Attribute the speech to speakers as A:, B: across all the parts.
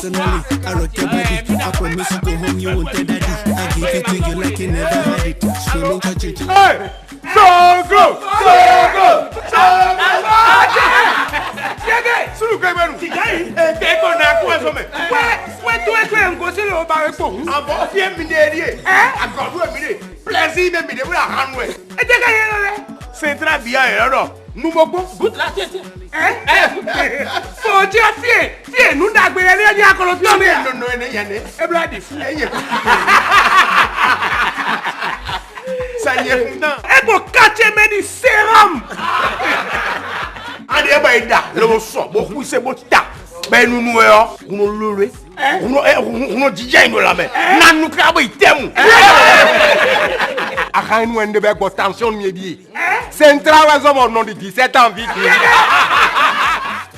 A: Personally, I rock your body. I promise you go home, you won't tell daddy. I give it to you like you never had it. Screaming, touching.
B: Hey! So good! So good! So good! Sulu kẹmẹrù. Kẹ́kọ̀ọ́ náà kú ẹ̀sọ́ mẹ́. Wẹ́ tó ẹ̀kọ́ ẹ̀ ń gòsí ló bá rẹ̀ pọ̀. Àbọ̀ fi èmi dé rí ẹ̀. Àgọ̀dú èmi dé. Pílẹ̀sì mi mi dé wúlò àhánu ẹ̀. Ẹ jẹ́ ká yẹ lọ́lẹ̀. Sèntira bìyà ẹ̀ lọ́dọ̀. Numogbó. Good la tiẹ̀ tiẹ̀. Fòjì ọ̀fíè fíè nù dàgbé yẹn ní ẹni akọ̀lọ̀ fíè mi. Nínú ẹni yẹn ní. Ebile di fún ẹyẹ. Sàyẹ̀ fún náà. Ẹ kò kàtsẹ́ mẹ́ni sérum. Adi ẹ bá yìí dà lọ́wọ́ sọ̀ bó kú iṣẹ́ bó ta bẹ́ẹ̀ nínú ẹ ọ́ kúnú lóore kúnú jíjẹ́ ìnú la mẹ́ nanu kí a bọ̀ ìtẹ́mu. A ka inú ẹni de bẹ gbọ́ tension mi di ye Central West of nọ di 17 ans vite.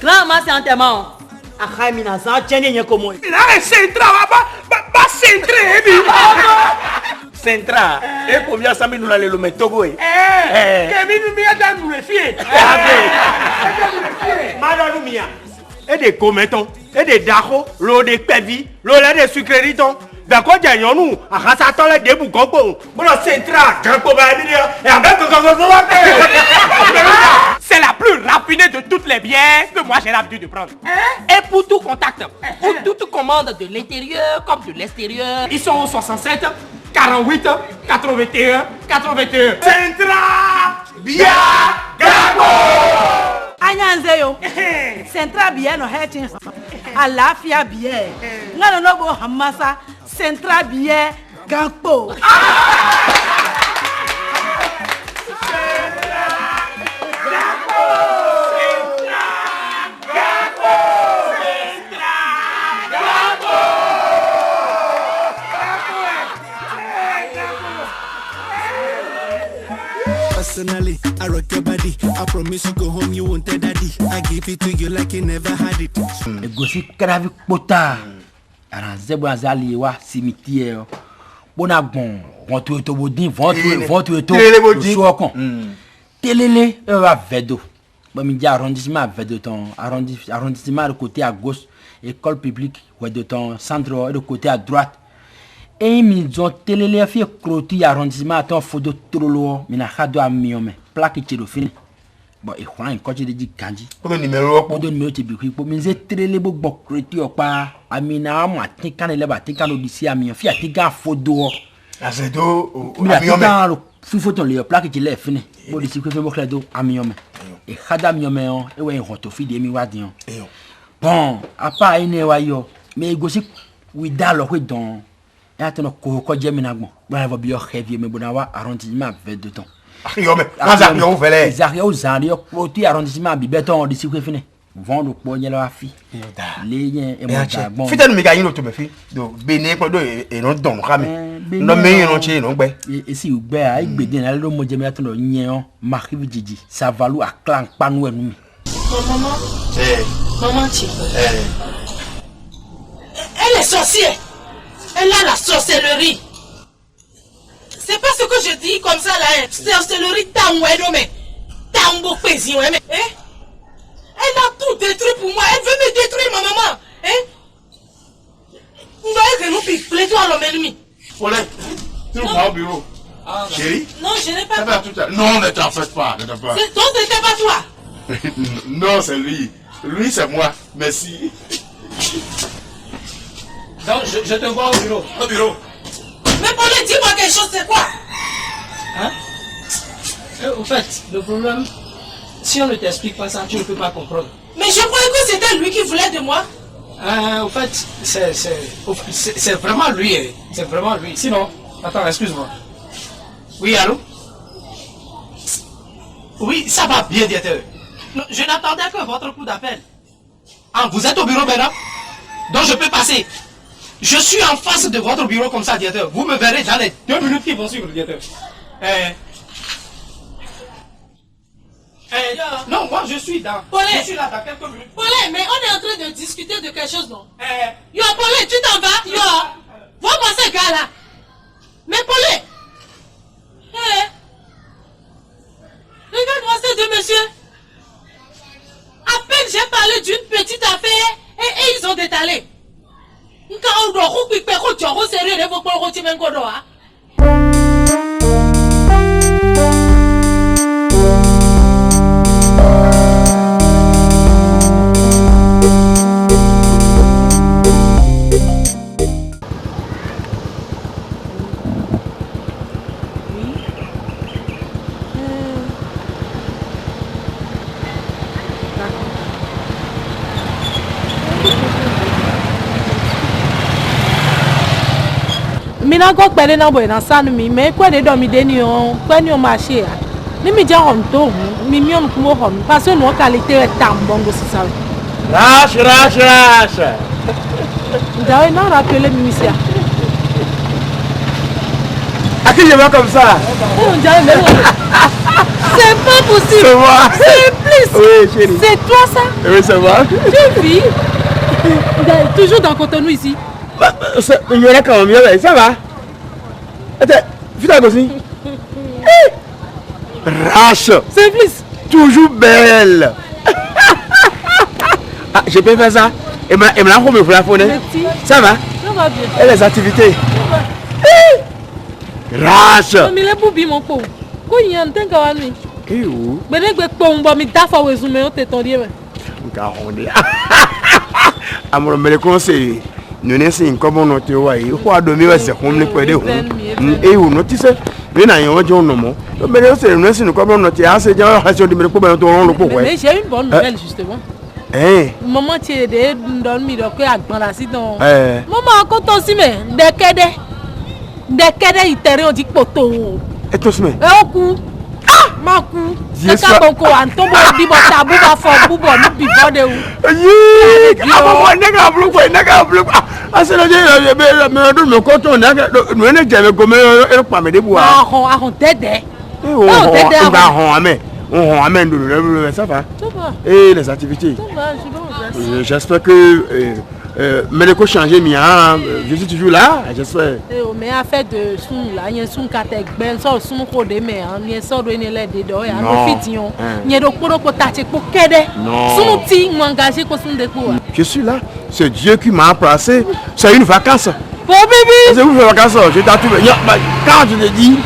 C: Grand ma c'est enterrement. A ka mi na san tiɲɛ ɲɛ ko mo.
B: Il a Central wa ba Central e bi.
D: Central e ko mi asami nuna le lo me Togo e.
B: Kemi nu mi ada nu le fie.
D: Madame Mia. Et des commettons, et des dachos, l'eau des pévis, l'eau des sucreritons. D'accord, j'ai un nous, à Rassaton les débouts gogo. Bon, Central, quand on va dire, et avec
B: c'est la plus raffinée de toutes les bières que moi j'ai l'habitude de prendre.
C: Et pour tout contact, pour toute commande de l'intérieur comme de l'extérieur,
B: ils sont au 67, 48, 81, 81. Central, bière, gago!
E: Anyanzeyo Central biye no hetin alafia biye ngano no go hamasa Central biye gampo
A: Personally, I rock your body. I promise you go home, you won't tell daddy. I give it to you like you never had it.
F: Le gosi karavi kota. Aranze bo azali wa cimetière. Bona bon, ventu eto bodin, ventu eto. So kon. Telele va vedo. Bon mi di arrondissement vedo ton arrondissement de côté à gauche, école publique ouais de ton centre de côté à droite. Et ils ont télé fait clôture arrondissement à ton photo trolo mina khado amiome plaque tiro fini bon et quoi quand tu dis kanji
D: Pour le numéro.
F: pour le numéro tibi pour minze télé bo clôture pa amina mo atinkan le ba tinkan odisi amion fi atinkan photo
D: La zedo
F: amiome fi photo le plaque tiro fini bo disi ko fe mo kledo amiome et khado amiome on e we hoto fi de mi wadi on bon à part ine wa yo mais gosi wi dalo ko don et attends ko jemina gbon ba va bi o heavy me bona wa arrondissement 22 temps
D: Yo mais ça yo fele.
F: Zaria o Zaria proti arrondissement bi beton de sikwe fini vendre po nyela wa fi le yen e mo da gbon
D: Fita no me ga yin no to me fi do bene ko do e no don ka me no me yin no che no gbe
F: e si ugbe a igbede na lo mo jemi ato no yen o makivi jiji ça valu a clan panu enu mi
C: maman, maman tu elle est sorcière. Elle a la sorcellerie. C'est pas ce que je dis comme ça là. Sorcellerie tamoué mais tambo pési ouais mais elle a tout détruit pour moi. Elle veut me détruire ma maman. On va que nous piquer toi l'homme ennemi.
G: Paulette, tu vas au bureau. Chérie?
C: Non, je n'ai pas.
G: Ça va tout à... Non, ne t'en fais pas, ne t'en fais pas.
C: Donc c'était pas toi.
G: Non, c'est lui. Lui, c'est moi. Merci.
H: Donc, je te vois au bureau.
G: Au bureau.
C: Mais Paulette, dis-moi quelque chose, c'est quoi?
H: Hein? Au fait, le problème, si on ne t'explique pas ça, tu ne peux pas comprendre.
C: Mais je croyais que c'était lui qui voulait de moi.
H: Au fait, c'est vraiment lui. C'est vraiment lui. Sinon, attends, excuse-moi. Oui, allô? Oui, ça va bien, directeur. Je n'attendais que votre coup d'appel. Ah, vous êtes au bureau maintenant? Donc je peux passer. Je suis en face de votre bureau comme ça, directeur. Vous me verrez dans les 2 minutes qui vont suivre, directeur. Non, moi je suis dans.
C: Paulette.
H: Je suis là dans quelques minutes.
C: Paulette, mais on est en train de discuter de quelque chose, non? Yo, Paulette, tu t'en vas? Yo, vois-moi ce gars-là. Mais Paulette. Regarde-moi ces deux messieurs. À peine j'ai parlé d'une petite affaire et ils ont détalé. on doit couper quand tu as sérieux de vos parents qui viennent quoi.
E: Mina go pele na boy na sanu mi me kwa de do mi de ni on kwa ni o ma se a ni mi je on to mi mi on kumo ho mi parce no qualité e tambongo si ça
F: Rache.
E: D'ailleurs non rappeler mi misia
F: À qui je vois comme ça?
E: C'est pas possible.
F: C'est moi.
E: C'est plus.
F: Oui, chérie.
E: C'est toi ça?
F: Oui, c'est moi.
E: Tu vis toujours dans Cotonou ici.
F: Il y en a quand même, ça va? Attends, fais ta gosse. Rache.
E: C'est plus.
F: Toujours belle. Ah, je peux faire ça? Et me la remet pour la faune. Ça va?
E: Ça va bien.
F: Et les activités? Rache.
E: Mais les boubi mon pauvre. Quoi il y a un temps quand même?
F: Et où?
E: Mais les gars pomba mi ta fa wezume on te tondie.
F: Garonde. À mon me le conseil. Nous ne sommes pas comme nous te voyons. Il faut dormir c'est comme les pédés. Et où notice? Mais n'a rien de non. Mais nous sommes comme nous te assez déjà réaction de me couper dans le pot.
E: Mais j'ai une bonne nouvelle justement. Maman tu es de dormir donc à Gbanasi donc. Maman quand on s'y met Dekede itere on dit poto.
F: Et toi semaine.
E: Et au coup. Ah, ma coup. C'est ça bon quoi. Antombo di bota buba fo bubo ni bibo de ou.
F: Yi. Ah nega blue quoi, nega blue. Ah c'est le me do me koto na no ne jeme go me e pa me de bu
E: ah. Ah on dede.
F: On va amen. On amène ça va.
E: Ça va.
F: Et les activités.
E: Ça va, je bon.
F: J'espère que mais le coach changer mien, je suis toujours là, j'espère.
E: Mais affaire de son là, il y a son catek ben so son ko de mais il y a so do ne le de do ya no fition. Il y a do ko tache ko kede. Son ti m'engager ko son de ko.
F: Je suis là, c'est Dieu qui m'a placé, c'est une vacance.
E: Bon bébé.
F: C'est une vacance, je t'attends. Quand je te dis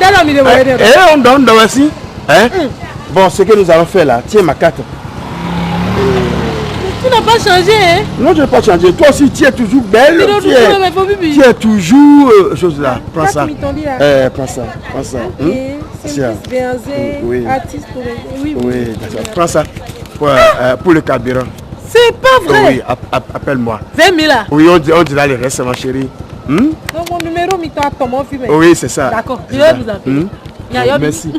F: on donne aussi. Hein? Bon, ce que nous allons faire là, tiens ma carte.
E: Tu n'as pas changé, hein?
F: Non, je n'ai pas changé. Toi aussi, tu es toujours belle. Tu es toujours chose là. Prends ça. Prends ça. Prends ça.
E: Oui. Artiste pour oui.
F: Oui, d'accord. Prends ça pour le carburant.
E: C'est pas vrai.
F: Oui, appelle-moi.
E: 20 000 là.
F: Oui, on dira le reste, ma chérie.
E: Donc mon numéro, mon film.
F: Oui, c'est ça.
E: D'accord. Je vais vous appeler.
F: Merci.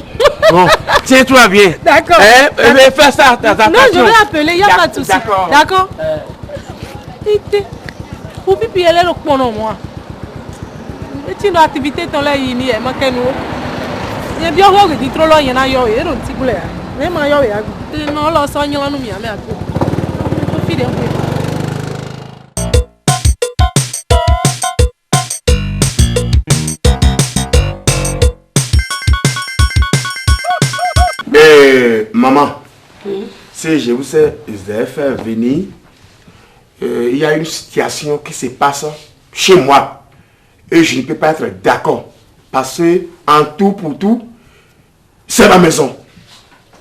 F: Bon, tiens-toi bien.
E: D'accord.
F: Fais ça.
E: Non, je vais appeler, il n'y a pas de souci. D'accord. Pour pipi, elle est le point en moi. Et tu as activité dans la yini, elle m'a qu'à nous. Il y a bien que tu trop loin, il y en a yo, et non, tu voulais. Même yo, et non, là, ça, il y a nous, mais à tout. Fidèle.
F: Maman, si je vous ai fait venir, il y a une situation qui se passe chez moi et je ne peux pas être d'accord parce que en tout pour tout, c'est ma maison.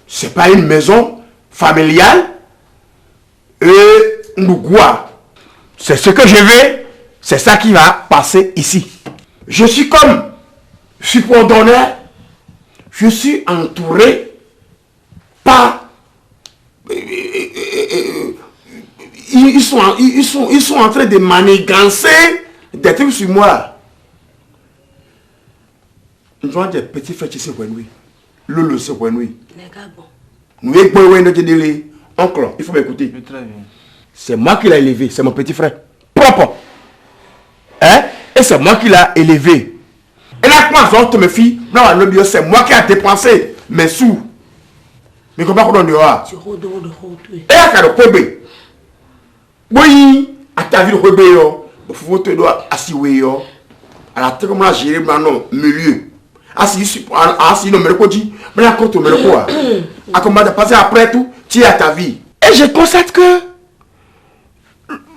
F: C'est pas une maison familiale et Nougoua. C'est ce que je veux, c'est ça qui va passer ici. Je suis comme subordonné, je suis entouré par ils sont en train de manigancer des trucs sur moi. Nous avons des petits frères qui sont venus. Lolo c'est venu. Nous est oncle, il faut m'écouter. C'est moi qui l'ai élevé, c'est mon petit frère. Propre. Hein? Et c'est moi qui l'ai élevé. Et là, quand je me fie, c'est moi qui ai dépensé mes sous. Mais comment on dit et à faire le problème. Oui, à ta vie le problème, il faut te doit assurer à la tête comme la gérer maintenant milieu. Assis non mais le côté, mais la côte mais le quoi. À comment de passer après tout, tu es à ta vie. Et je constate que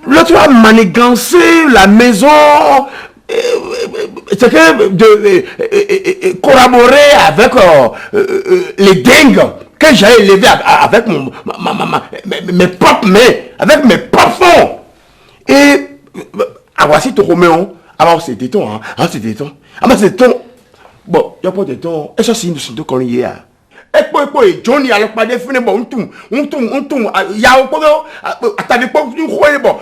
B: l'autre a manigancé la maison. C'est que de collaborer avec les dingues que j'ai élevés avec mes propres mains, avec mes propres fonds. Et voici ton Roméo. Alors c'était ton, hein, c'était ton. Ah mais c'est ton. Bon, il y a pas de ton. Et ça c'est une de qu'on y a. Et puis Johnny alors pas défini bon on il y a au t'avais pas une croyez bon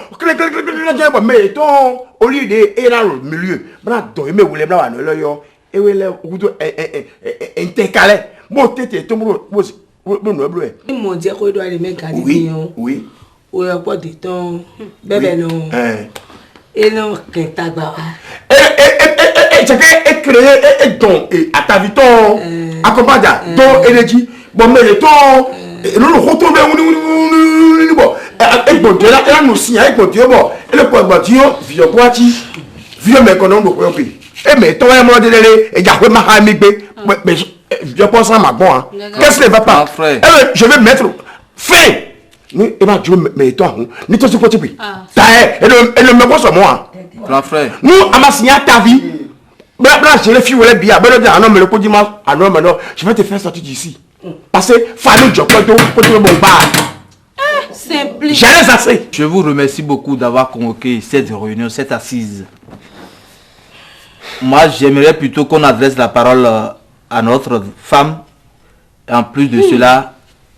B: mais ton au lieu de et là au milieu bra do mais vous les bla no yo et oui là vous intercalé bon tete ton bon no bleu
I: ils m'ont dit qu'on doit aller mettre garder
B: oui
I: ou a pas de temps bébé non et non qu'un tabac
B: c'est que créer et don et à ta vie ton accompagne ton énergie bon mais le temps nous retourner bon et bon de là nous signer avec bon Dieu bon et le point Dieu vieux boîti vieux mais qu'on nous peut et mais toi moi de aller et j'ai ma amigé mais je pense à ma bon qu'est-ce que va pas je vais mettre fin ni et ma Dieu mais toi ni toi ce côté puis et le me pense moi
F: grand frère
B: nous à ma signer ta vie. Je les filles voulaient bien. Non, mais le coup dimanche, non, je vais te faire sortir d'ici. Parce que famille, je peux mon bar.
C: Simple.
B: J'ai assez.
F: Je vous remercie beaucoup d'avoir convoqué cette réunion, cette assise. Moi, j'aimerais plutôt qu'on adresse la parole à notre femme. Et en plus de cela,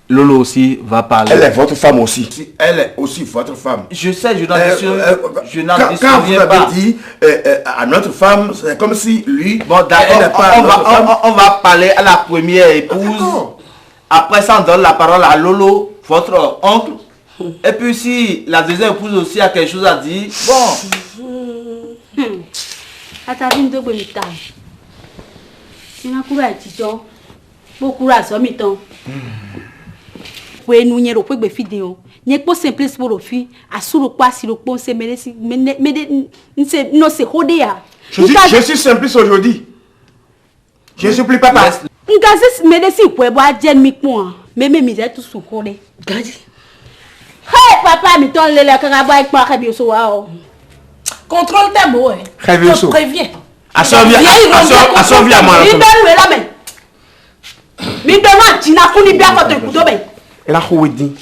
F: Lolo aussi va parler.
B: Elle est votre femme aussi. Elle est aussi votre femme.
F: Je sais, je n'en
B: quand vous avez dit à notre femme, c'est comme si lui...
F: Bon, d'accord, on va parler à la première épouse. Après ça, on donne la parole à Lolo, votre oncle. Et puis si la deuxième épouse aussi a quelque chose à dire, bon.
J: Atavine de bonita. Si ma coura tito, beaucoup à somiton. Nous n'y pas de vidéo. N'y pas simple pour le fil. À sous le quoi si le pont se merece. Non c'est rodéa.
B: Je suis simple aujourd'hui. Je suis plus papa.
J: Ngazis merece pour boire jen mi point. Mais misère tout sous rodé. Hey papa mi ton le la caraba avec pas bien so wa.
C: Contrôle tes mots. Je préviens.
B: Assombia moi.
J: Il donne là ben. Mi demande tu n'as pas bien votre couteau ben.
B: Elle a quoi dit?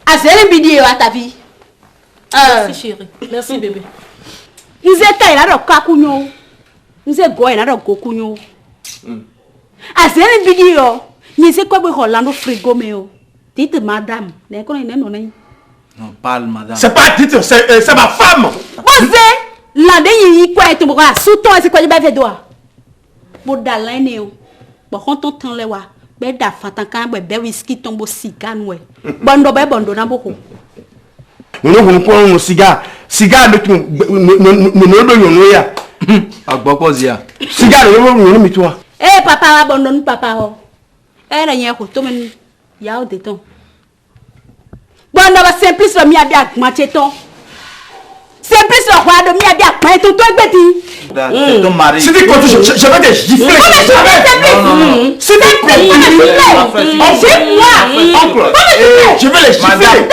J: Ah, c'est une vidéo à ta vie.
C: Merci chérie. Merci bébé.
J: Nous étions là dans Kakunyo. Nous étions là dans Kokunyo. Ah, c'est une vidéo. Nous sommes quoi pour Orlando frigo meo. Dites madame. Non,
F: parle madame.
B: C'est pas titre, c'est ma femme.
J: Vous là il quoi est moi sous toi c'est quoi je vais faire doigt. Pour d'aller bon quand on t'en les wa. Beda fatanka be whisky tombo cigare ouais. Bondo na boko.
B: Nous prenons cigare avec nous ya.
F: Agbokozia.
B: Cigare nous mi toi.
J: Eh papa bondo papa ho. Eh la nya ko to men ya o de ton. Bondo ba simplice mi abia macheton. Simplice le roi de mi abia pa ton to gbeti.
F: C'est ton mari.
B: Si tu continues, je vais te gifler. Si tu continues, je vais les gifler.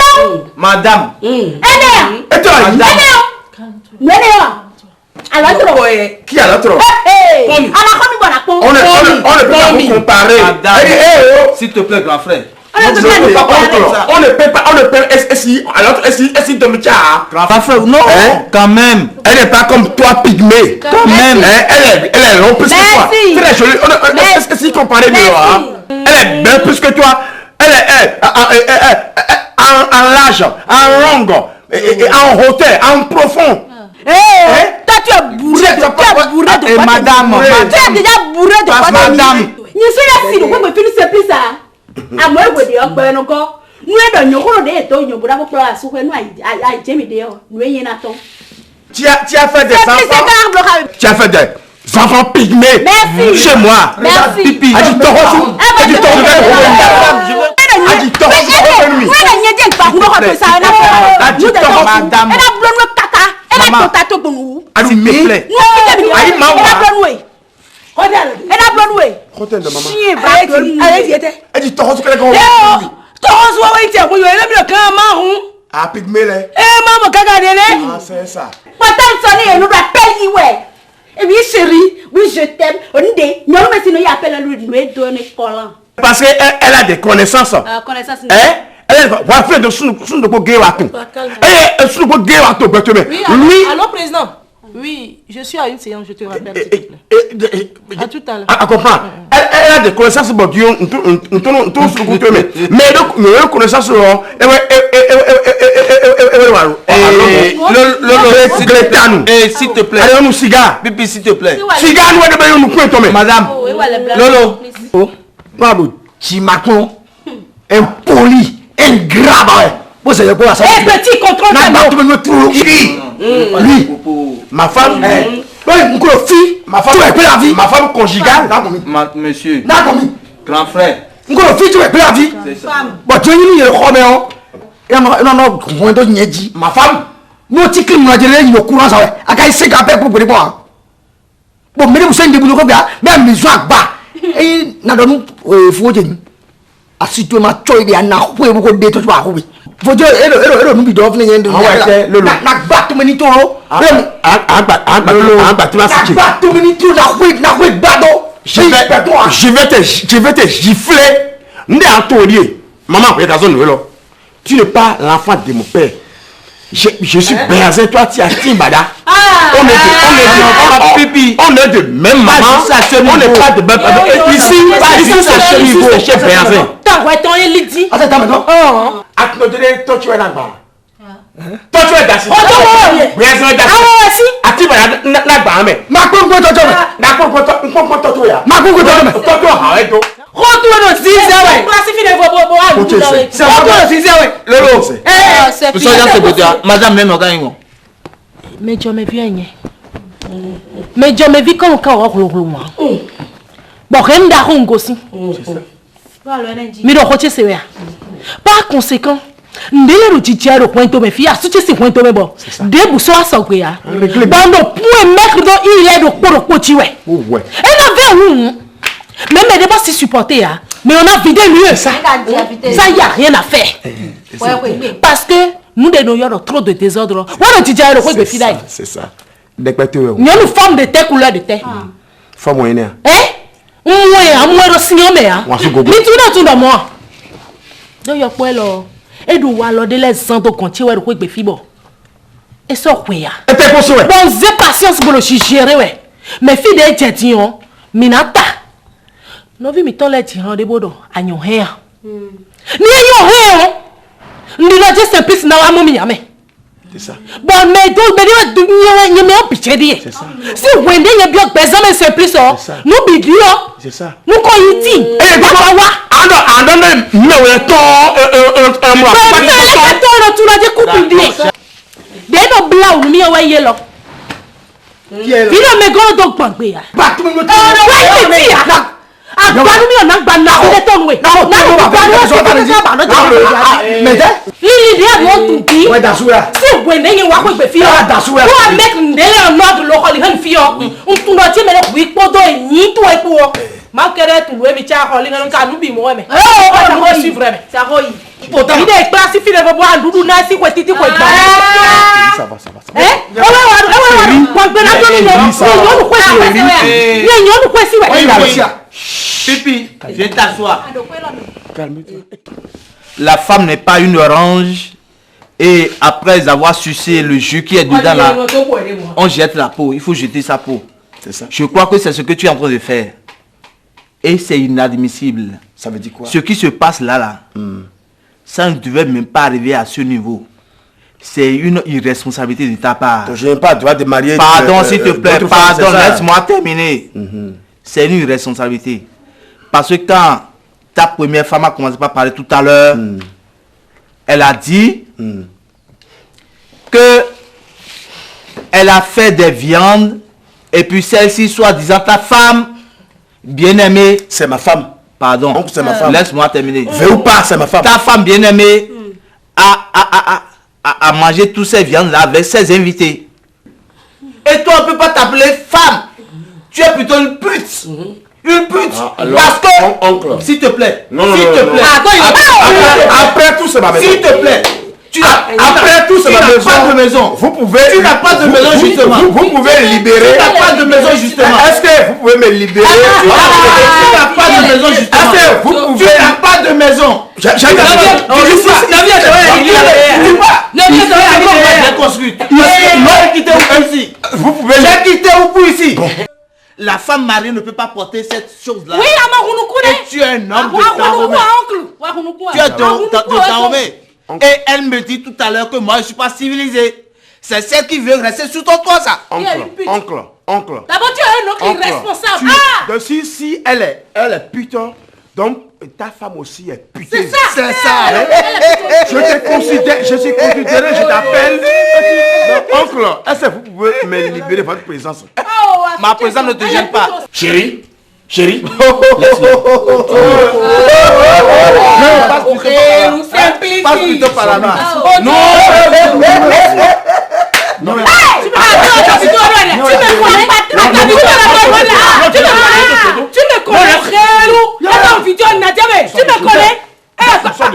F: Madame.
B: Et toi, qui a l'autre? On ne peut pas comparer.
F: S'il te plaît, grand frère.
B: On ne peut pas essayer de me dire.
F: Grand frère, non, quand même.
B: Elle n'est pas comme toi, pygmée.
F: Quand même.
B: Elle est longue plus que toi. Très jolie. Essaye de comparer mieux. Elle est belle plus que toi. Elle est en large, en longue, en hauteur, en profond.
J: Toi tu es bourré de quoi?
F: Madame.
J: Tu es déjà bourré de quoi?
F: Madame.
J: Nous sommes là, si nous pouvons faire plus ça. À moi, je dis encore un encore. Nous sommes dans le temps, nous sommes pour la soupe, nous sommes Jamie Deo, nous sommes
B: tu as fait des enfants. Tu as fait des enfants pygmés.
J: Merci.
B: Chez moi.
J: Merci.
B: Pipi. A dit toro. A dit toro. A dit toro.
F: Madame. S'il te plaît.
B: Rotel de maman.
I: Allez,
B: Elle dit toro.
I: Toro,
B: Ah, pygmée là.
J: Maman, cagadele.
B: Ah, c'est ça.
J: Pourtant, sonner, nous appelle, ouais. Et oui, chérie, oui, je t'aime. On dit, non, mais sinon, il appelle lui, nous donner collant.
B: Parce qu'elle a des connaissances.
J: Connaissance.
B: Elle va faire de son gay à tout. Et son gay à tout,
E: Oui, alors, président. Oui, je suis à une séance, je te rappelle. À tout à l'heure.
B: À comprendre. Elle a des connaissances, bon, Dieu, tout ce que tu mets. Mais donc, nos connaissances,
F: s'il te plaît.
B: Allez, nous, cigare.
F: Pipi, s'il te plaît.
B: Cigare, nous, pouvons tomber.
F: Madame. Lolo.
B: Pardon. Chimaton. Impoli. Ingrat. Vous savez quoi ça?
J: Petit contrôle.
B: Lui, ma femme, ma femme conjugale.
F: Monsieur.
B: D'accord.
F: Grand frère.
B: Ma femme, nous ti clim na jere yo courant ça aka ise ka pe pour pour bon mais vous savez de boulot bien même besoin agba et na don faut je asito ma choy bi na ko e ko de to ba ko bi faut je ero nu bi do fne yendo na gba to meni to ro agba tu ma si gba to meni to na ko gbado je vais te gifler ndé antorier maman ko ta zone lo tu n'es pas l'enfant de mon père. Je suis Béazin, toi tu as Timbada. On est de même maman. On n'est pas de même papa. Ici c'est chez niveau, chez Béazin.
J: Attends, il dit.
B: Attends, maintenant. Toi tu es là-bas. Toi tu es d'assis. Béazin est d'assis. Ah si. Timbada là-bas, mais. Ma congo toto. Ma congo toto ya. Ma congo toto. Toto haedo. Retourne au 6 ouais.
J: Classifie les voix.
B: C'est retourne au 6 ouais. Lolo.
F: Vous soyez en ce madame même organique.
E: Mais je me viens. Mais je me vis comme un carreau moi. Bon, rien d'arrongo aussi. Mais le côté c'est vrai. Par conséquent, ndele ro titiaro pointo me fia suti si pointo me bon. Debu so asogwe ya. Bando point mettre dans il est de poro tiwe.
B: Ouais.
E: Elle avait où? Même elle n'est pas si supportée, hein. Mais on a vidé mieux. Ça, il n'y a rien à faire. Parce que nous, nous avons trop de désordre.
B: C'est ça. Nous
E: avons une forme de terre, couleur de terre.
B: Forme moyenne.
E: Oui, moi, je suis un mais. Tout dans moi. Donc, il y a quoi là? Et nous allons les gens de continuer à faire fibre. Et ça, quoi? Bon, j'ai patience pour le gérer, ouais. Mes filles de Tchétillon, Minata. No vi mi tole ti han de bodo anyo he a ni anyo he o ndi la je simple na wa mumi ame
B: c'est ça
E: bon mais do be ni me o piche di si wende ye bi ogbezo me simple so no bi di o
B: c'est ça
E: no ko yiti e wa
B: ando me we to mo
E: pa to ro tu la je couple di de no bla o mi o wa ye lo Vino me go do gbagbe ya
B: ba tu mo
E: Agbanumi ona gba na ile ton we. Na gba so ba no je.
B: Mede.
E: Lili dey want to be.
B: We da sura.
E: Si we ne yin wa ko gbe fi o.
B: Da sura.
E: Go make ndele on not lo ko li han fi o. Ntun lo ti me le wi podo yin to epo o. Ma kere tu we mi cha ko li ngan ka nu bi mo me. O na ko suivre me. Ça royi. Il est classifié le bois doudou na si ko titi ko gba.
B: Ça va.
F: Pipi, viens t'asseoir. La femme n'est pas une orange et après avoir sucé le jus qui est dedans là, on jette la peau. Il faut jeter sa peau.
B: C'est ça.
F: Je crois que c'est ce que tu es en train de faire. Et c'est inadmissible.
B: Ça veut dire quoi?
F: Ce qui se passe là, ça ne devait même pas arriver à ce niveau. C'est une irresponsabilité de ta part.
B: Donc, je n'ai pas le droit de marier.
F: Pardon, s'il te plaît, pardon, laisse-moi terminer. C'est une irresponsabilité. Parce que quand ta première femme a commencé par parler tout à l'heure, elle a dit que elle a fait des viandes et puis celle-ci, soi-disant ta femme bien-aimée.
B: C'est ma femme.
F: Pardon,
B: c'est ma femme.
F: Laisse-moi terminer.
B: Veux ou pas, c'est ma femme.
F: Ta femme bien-aimée a mangé toutes ces viandes-là avec ses invités. Et toi, on ne peut pas t'appeler femme. Tu es plutôt une pute. Une pute. Parce que... S'il te plaît.
B: Non. Après tout, c'est ma maison.
F: S'il te plaît.
B: Après tout, tu n'as pas de maison. Vous pouvez. Tu n'as pas de maison justement. Vous pouvez libérer. Tu n'as pas de maison justement. Est-ce que vous pouvez me libérer? Tu n'as pas de maison justement. Est-ce que vous pouvez? Tu n'as pas de maison. Vous pouvez. J'ai quitté Oupou ici. La femme mariée ne peut pas porter cette chose-là.
J: Oui,
B: et tu es un homme de Dahomey. Tu es de Dahomey. Et elle me dit tout à l'heure que moi je ne suis pas civilisé. C'est celle qui veut rester sous ton toit, ça. Oncle.
J: D'abord, tu es un homme irresponsable.
B: Si elle est putain, donc ta femme aussi est putain.
J: C'est ça.
B: C'est ça. Je te considère, je suis considéré, je t'appelle. Oncle, est-ce que vous pouvez me libérer de votre présence? Ma présence ne te gêne pas. Chérie. Passe plutôt par là-bas. Non.
J: Tu me connais.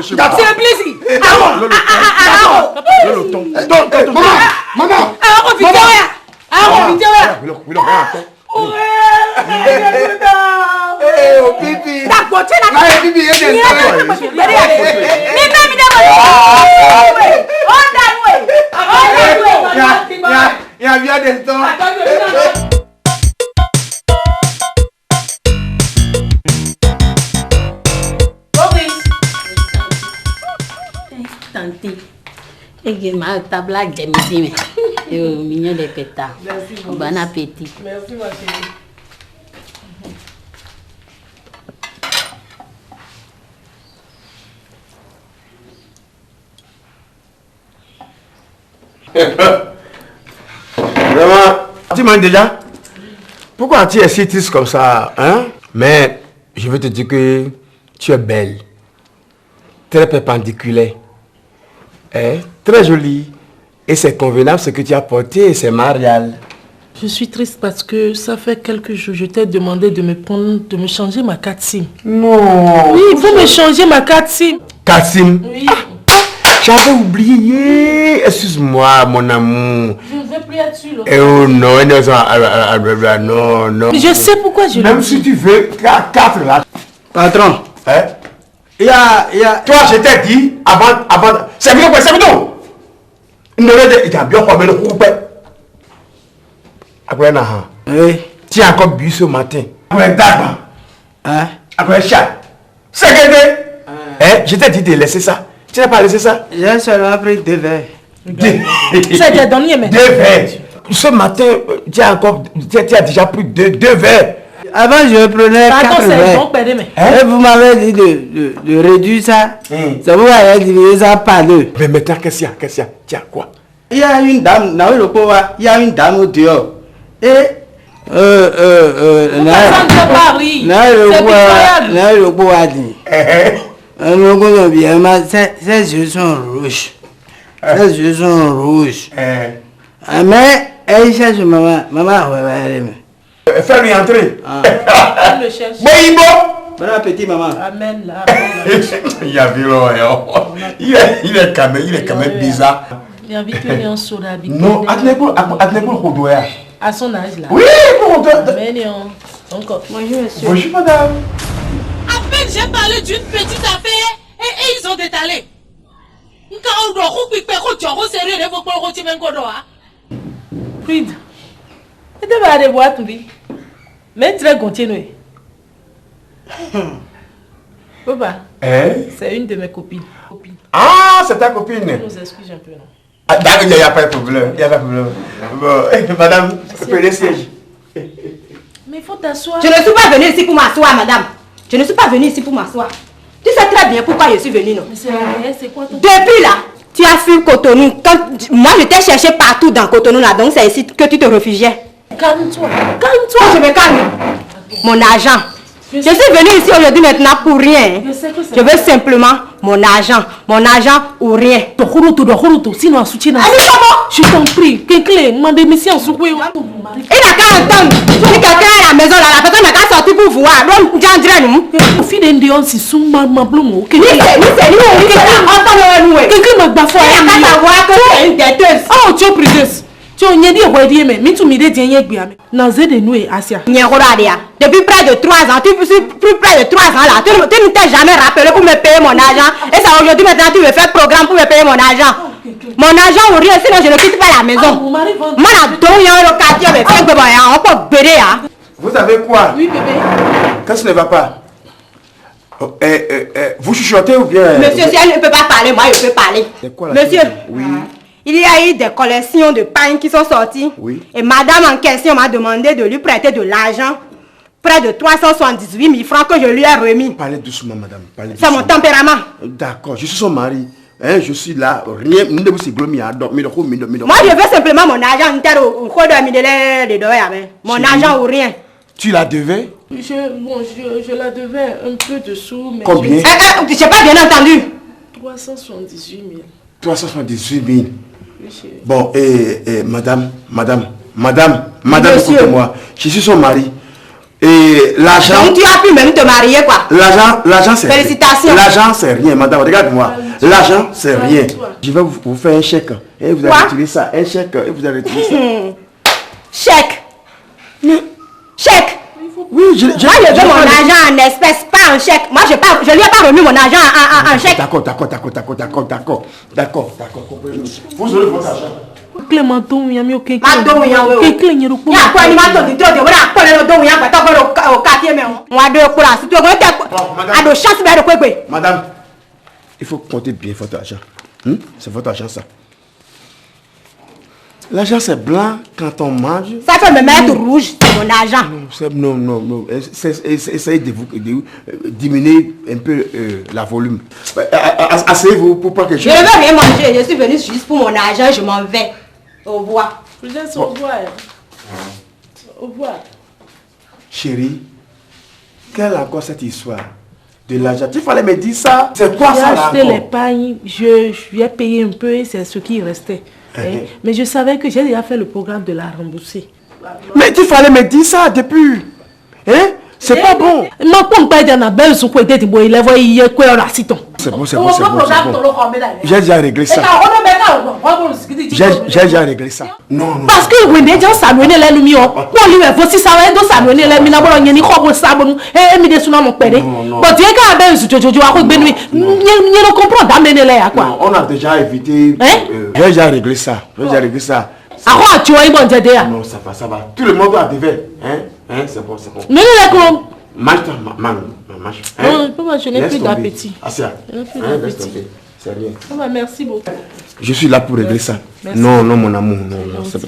J: C'est un plaisir. Maman.
K: Et ma table à midi, mais mignon des pétards. Bon appétit.
E: Merci ma chérie.
B: Vraiment, tu m'as déjà. Pourquoi tu es si triste comme ça, hein? Mais je veux te dire que tu es belle, très perpendiculaire, hein? Très jolie. Et c'est convenable ce que tu as porté et c'est marial.
E: Je suis triste parce que ça fait quelques jours, je t'ai demandé de me changer ma carte SIM.
B: Non.
E: Oui, il faut me changer ma carte SIM.
B: Carte SIM?
E: Oui.
B: J'avais oublié. Excuse-moi, mon amour.
E: Je ne veux plus être sûr.
B: Oh non, non.
E: Mais je sais pourquoi je l'ai.
B: Même si tu veux 4 là.
F: Patron.
B: Hein? Il y a... Toi, je t'ai dit, avant... C'est bien, c'est bien. Il y a bien comme le groupe. Après, oui. Tu as encore bu ce matin. Après, d'accord. Hein? Après, chat. C'est que je t'ai dit de laisser ça. Tu n'as pas laissé ça?
F: J'ai seulement pris 2 verres.
E: Ça t'a donné, mais...
B: 2 verres. Ce matin, tu as déjà pris 2 verres.
F: Avant, je prenais 4 verres. Et vous m'avez dit de réduire ça. Ça vous va diviser ça par 2.
B: Mais maintenant, qu'est-ce qu'il y a? Tu as quoi?
F: Il y a une dame, il y a une dame au dehors. Et... Ses yeux sont rouges. Ses yeux sont rouges. Mais elle cherche maman. Maman,
B: fais-lui entrer.
E: Elle le cherche.
F: Bon appétit, maman.
E: Amen là.
B: Il a vu il est quand même bizarre.
E: Il a envie de lui en soda.
B: Non,
E: à son âge là.
B: Oui,
E: mais non. Encore.
K: Bonjour monsieur.
B: Bonjour madame.
C: À peine j'ai parlé d'une petite affaire et ils ont détalé.
E: Pride. Et tu vas aller voir tout vie. Mais tu vas continuer. Papa. C'est une de mes copines.
B: Ah, c'est ta copine.
E: Nous excuse un peu, non?
B: Ah, d'accord, il n'y a pas de problème. Bon, madame, prenez siège.
E: Mais il faut t'asseoir.
J: Je ne suis pas venue ici pour m'asseoir, madame. Je ne suis pas venue ici pour m'asseoir. Tu sais très bien pourquoi je suis venue, non?
E: Mais c'est quoi ton...
J: Depuis là, tu as fui Cotonou. Moi, je t'ai cherché partout dans Cotonou, là. Donc, c'est ici que tu te réfugiais.
E: Calme-toi.
J: Je me calme. Mon argent. Je suis venue ici aujourd'hui maintenant pour rien. Je veux simplement mon argent. Mon argent ou rien.
E: Sinon, soutien. Je t'en prie. Il n'a qu'à
J: entendre. Si quelqu'un est à la maison, là, la personne n'a qu'à sortir pour voir. Donc, j'en
E: nous. Fille d'un si sous ma bloum.
J: Quelqu'un m'a
E: bafou.
J: Il n'y a qu'à savoir que tu es une têteuse.
E: Oh, tu es prideuse. Tu es dit ouais mais mi tu me dis rien bien. Dans de nous et Asia.
J: Depuis près de 3 ans, plus près de 3 ans là, tu ne t'es jamais rappelé pour me payer mon argent. Et ça aujourd'hui maintenant tu veux faire programme pour me payer mon argent. Mon argent ou rien, sinon je ne quitte pas la maison.
B: Vous avez quoi?
E: Oui bébé.
B: Qu'est-ce qui ne va pas? Vous chuchotez ou bien?
J: Monsieur, si elle ne peut pas parler, moi je peux parler. Monsieur,
B: oui.
J: Il y a eu des collections de pain qui sont sorties.
B: Oui.
J: Et madame en question m'a demandé de lui prêter de l'argent. Près de 378 000 francs que je lui ai remis.
B: Parlez doucement, madame.
J: C'est mon tempérament.
B: D'accord, je suis son mari. Hein, je suis là. Rien.
J: Moi, je veux simplement mon argent. Mon argent ou rien.
B: Tu la devais?
E: Je la devais un peu de sous. Mais
B: combien?
J: Je n'ai pas bien entendu.
E: 378 000.
B: 378 000.
E: Oui,
B: bon, madame, écoutez-moi. Je suis son mari. Et l'argent...
J: Donc tu as pu même te marier quoi?
B: L'argent c'est...
J: Félicitations.
B: L'argent c'est rien, madame, regarde-moi. L'argent c'est rien. Je vais vous faire un chèque. Et vous allez retirer ça. Un chèque et vous allez retirer ça.
J: Chèque. Chèque.
B: Oui,
J: moi je veux mon argent en espèces, pas en chèque. Moi je lui ai pas remis mon argent en chèque.
B: D'accord. Vous aurez votre argent.
E: Clémenton, il y a mis aucun
B: madame, il faut compter bien votre argent. C'est votre argent ça. L'argent c'est blanc quand on mange.
J: Ça peut me mettre rouge, mon argent.
B: Non. Essayez de diminuer un peu la volume. Asseyez-vous pour pas que je...
J: Je ne veux rien manger, je suis venu juste pour mon argent, je m'en vais. Au revoir.
E: Au revoir.
B: Chérie, quelle encore cette histoire de l'argent? Il fallait me dire ça. C'est quoi ça là?
E: J'ai acheté l'épargne, je lui ai payé un peu et c'est ce qui restait. Mais je savais que j'ai déjà fait le programme de la rembourser.
B: Mais il fallait me dire ça depuis. Hein? C'est pas bon. C'est bon. J'ai déjà réglé ça. J'ai déjà réglé ça. Non.
E: Parce que oui, les gens s'abonnent les lumières. Pour lui, voici ça va être s'abonner les minabos, il y a ni quoi pour s'abonner. Et me dessus mon père. Bon, tu es quand même, tu as benui. Ne comprend d'amener les à quoi.
B: On a déjà évité. J'ai déjà réglé ça.
E: À quoi tu as eu bon dire?
B: Non, ça va. Tout le monde a dévé. C'est bon.
E: Mais les comment?
B: Mange-toi.
E: Non, je n'ai plus d'appétit.
B: Asia. C'est rien.
E: Merci beaucoup.
B: Je suis là pour régler ça.
E: Merci.
B: Non, mon amour, non.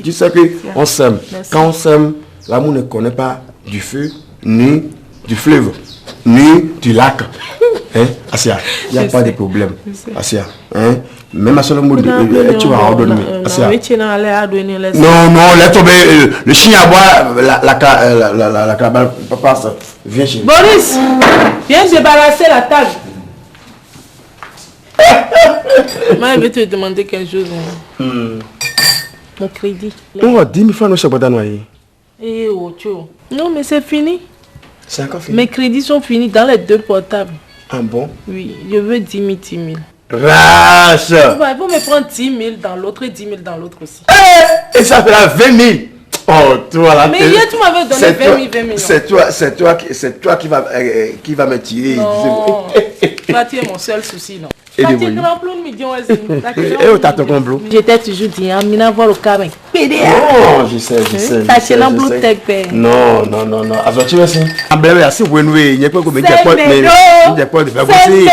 B: Tu sais qu'on s'aime. Quand on s'aime, l'amour ne connaît pas du feu, ni du fleuve, ni du lac. Asia, il n'y a pas de problème. Asia, même à ce moment tu vas ordonner. Asia. Non, laisse tomber. Le chien à boire, la cabane passe. Viens chez moi.
E: Boris, viens débarrasser la table. Moi, je vais te demander quelque chose. Mon crédit.
B: On va 10 000 francs, nous sommes pas noyés.
E: Non, mais c'est fini.
B: C'est encore fini.
E: Mes crédits sont finis dans les 2 portables.
B: Ah bon?
E: Oui, je veux 10 000.
B: Rache!
E: Il faut me prendre 10 000 dans l'autre et 10 000 dans l'autre aussi.
B: Et ça fait la 20 000. Oh, toi là.
E: Mais hier, tu m'avais donné 20 000.
B: C'est toi qui va me tirer.
E: Non, toi, tu es mon seul souci, non. J'étais toujours dit, Amina voir au carré.
B: Non, je sais. Non. Alors tu vois ça. Amblème assez bueno, il n'y a pas comme il y a pas de faire aussi.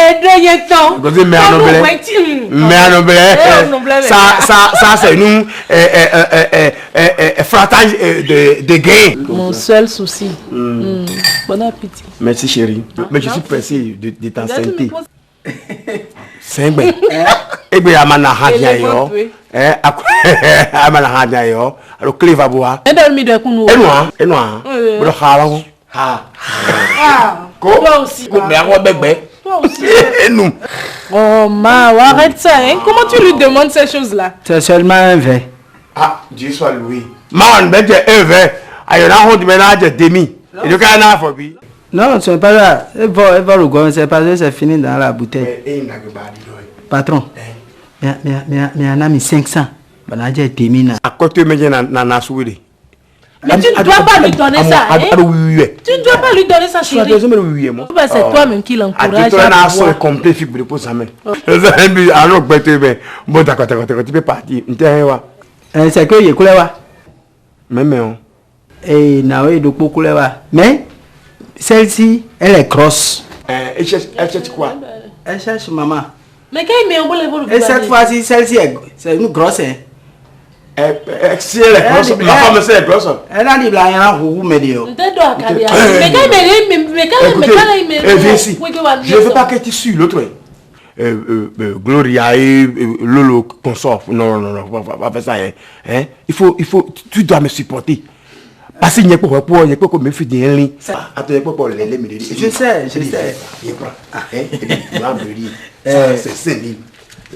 B: Mais ça c'est nous fratage de gain.
E: Mon seul souci. Bon appétit.
B: Merci chérie. Mais je suis pressé de t'enceinte. C'est bien. Et bien, amana hadia yo. Amana hadia yo. Alors clé va boire.
E: Et dormi de kunu.
B: Et noir. Bro khala. Ha.
E: Toi aussi.
B: Mais à bébé.
E: Toi aussi.
B: Et nous.
E: Oh arrête ça. Comment tu lui demandes ces choses-là?
F: C'est seulement un verre.
B: Ah, Dieu soit loué. Man, mais un verre. Ayona honte ménage demi. Et le gars n'a pas vu.
F: Non, c'est pas là. Elle va le goût, c'est pas là, c'est fini dans la bouteille. Patron, Mais on a mis 500. On a déjà terminé.
D: À côté, mais na souris.
E: Mais tu ne dois pas lui donner ça. Tu ne dois pas lui donner ça, chérie. C'est toi-même qui l'encourage.
D: Tu as un complet fibre de pose à main. Alors, bon, d'accord, tu peux partir.
F: C'est que il couleur.
D: Même.
F: Et Nawe de couleur. Mais celle-ci, elle est grosse.
D: Elle cherche quoi?
F: Elle cherche maman.
E: Mais quand il met un bon
F: et cette fois-ci, celle-ci, c'est une grosse.
D: Si elle est grosse, la femme c'est grosse.
F: Elle a dit là, il y a un roux, mais Dieu.
E: Mais quand il met.
D: Viens ici. Je ne veux pas que tu suives l'autre. Gloria et Lolo consort. Non, pas faire ça. Hein? Il faut, tu dois me supporter. Parce qu'il n'y a pas pour me faire des liens. Attends, pour les
F: je sais.
D: C'est 5 000.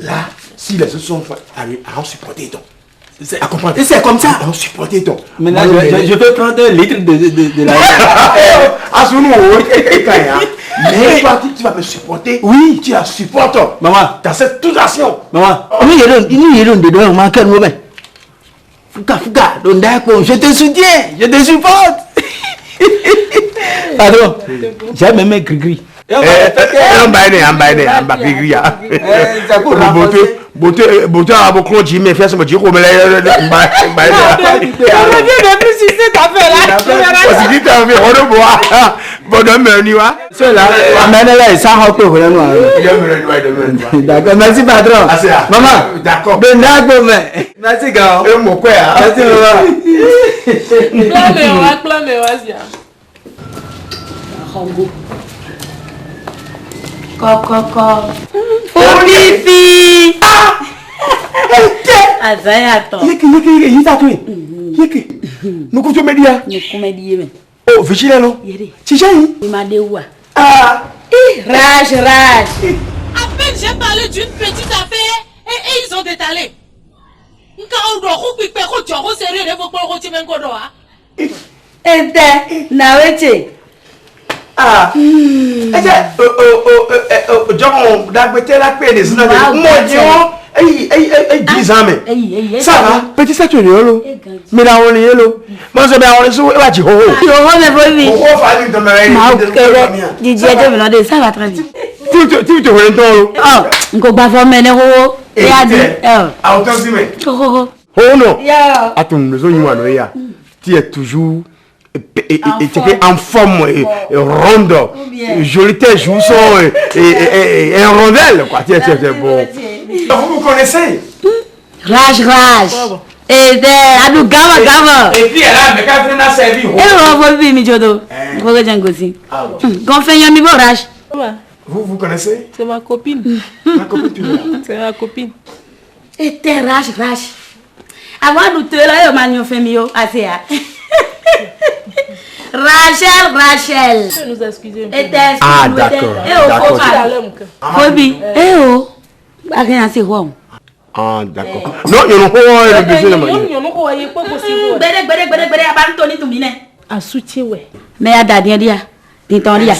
D: Là, si les autres sont arrivés à en supporter, donc.
F: C'est comme ça.
D: À en supporter, donc.
F: Maintenant, je peux prendre un litre de la.
D: Mais toi, tu vas me supporter.
F: Oui.
D: Tu la supportes.
F: Maman.
D: Dans cette toute action.
F: Maman. Il y a dedans, on quel moment. Fouga, je te soutiens, je te supporte. Pardon, j'ai même un gris-gris.
D: Beauté à beaucoup de Jimmy fait ce que tu veux.
F: D'accord, merci patron. Maman, d'accord. Merci gars. Merci
K: Coco. Fifi. Azayato.
D: Yeke. Nous comptons média. Oh, vigilez-le. Chichaï.
K: Il m'a dit où?
C: Rage. À peine j'ai parlé d'une petite affaire et ils ont détalé.
D: John, d'agbeter la peine, c'est un ça va, petit ça tu es là. Mais là on est là. Moi je vais aller sur la jiho.
K: Ça va très bien.
D: Tu te vois dans
K: ah, on va faire mener au et a dit
D: oh non. Attends, nous sommes ya. Tu es toujours en forme ronde, jolie tête, jousson et un rondelle quoi. Tu es bon. Vous connaissez?
K: Rage. Et Adou Gama.
D: Et puis là, mais quand on a servi.
K: Et on va vivre Mijodo. Vous regardez aussi. Qu'on fait un niveau Rage.
D: Vous connaissez?
E: C'est ma copine. C'est ma copine.
K: Et t'es Rage. Avant de te là, on m'a fait mieux. Rachel.
E: Je nous excuser.
K: Ah
D: d'accord.
K: Kobi. Rien c'est rond.
D: Ah d'accord. Non, il y a pas besoin de moi.
E: À soutien ouais.
K: Mais à Dadia dia. Tintoria.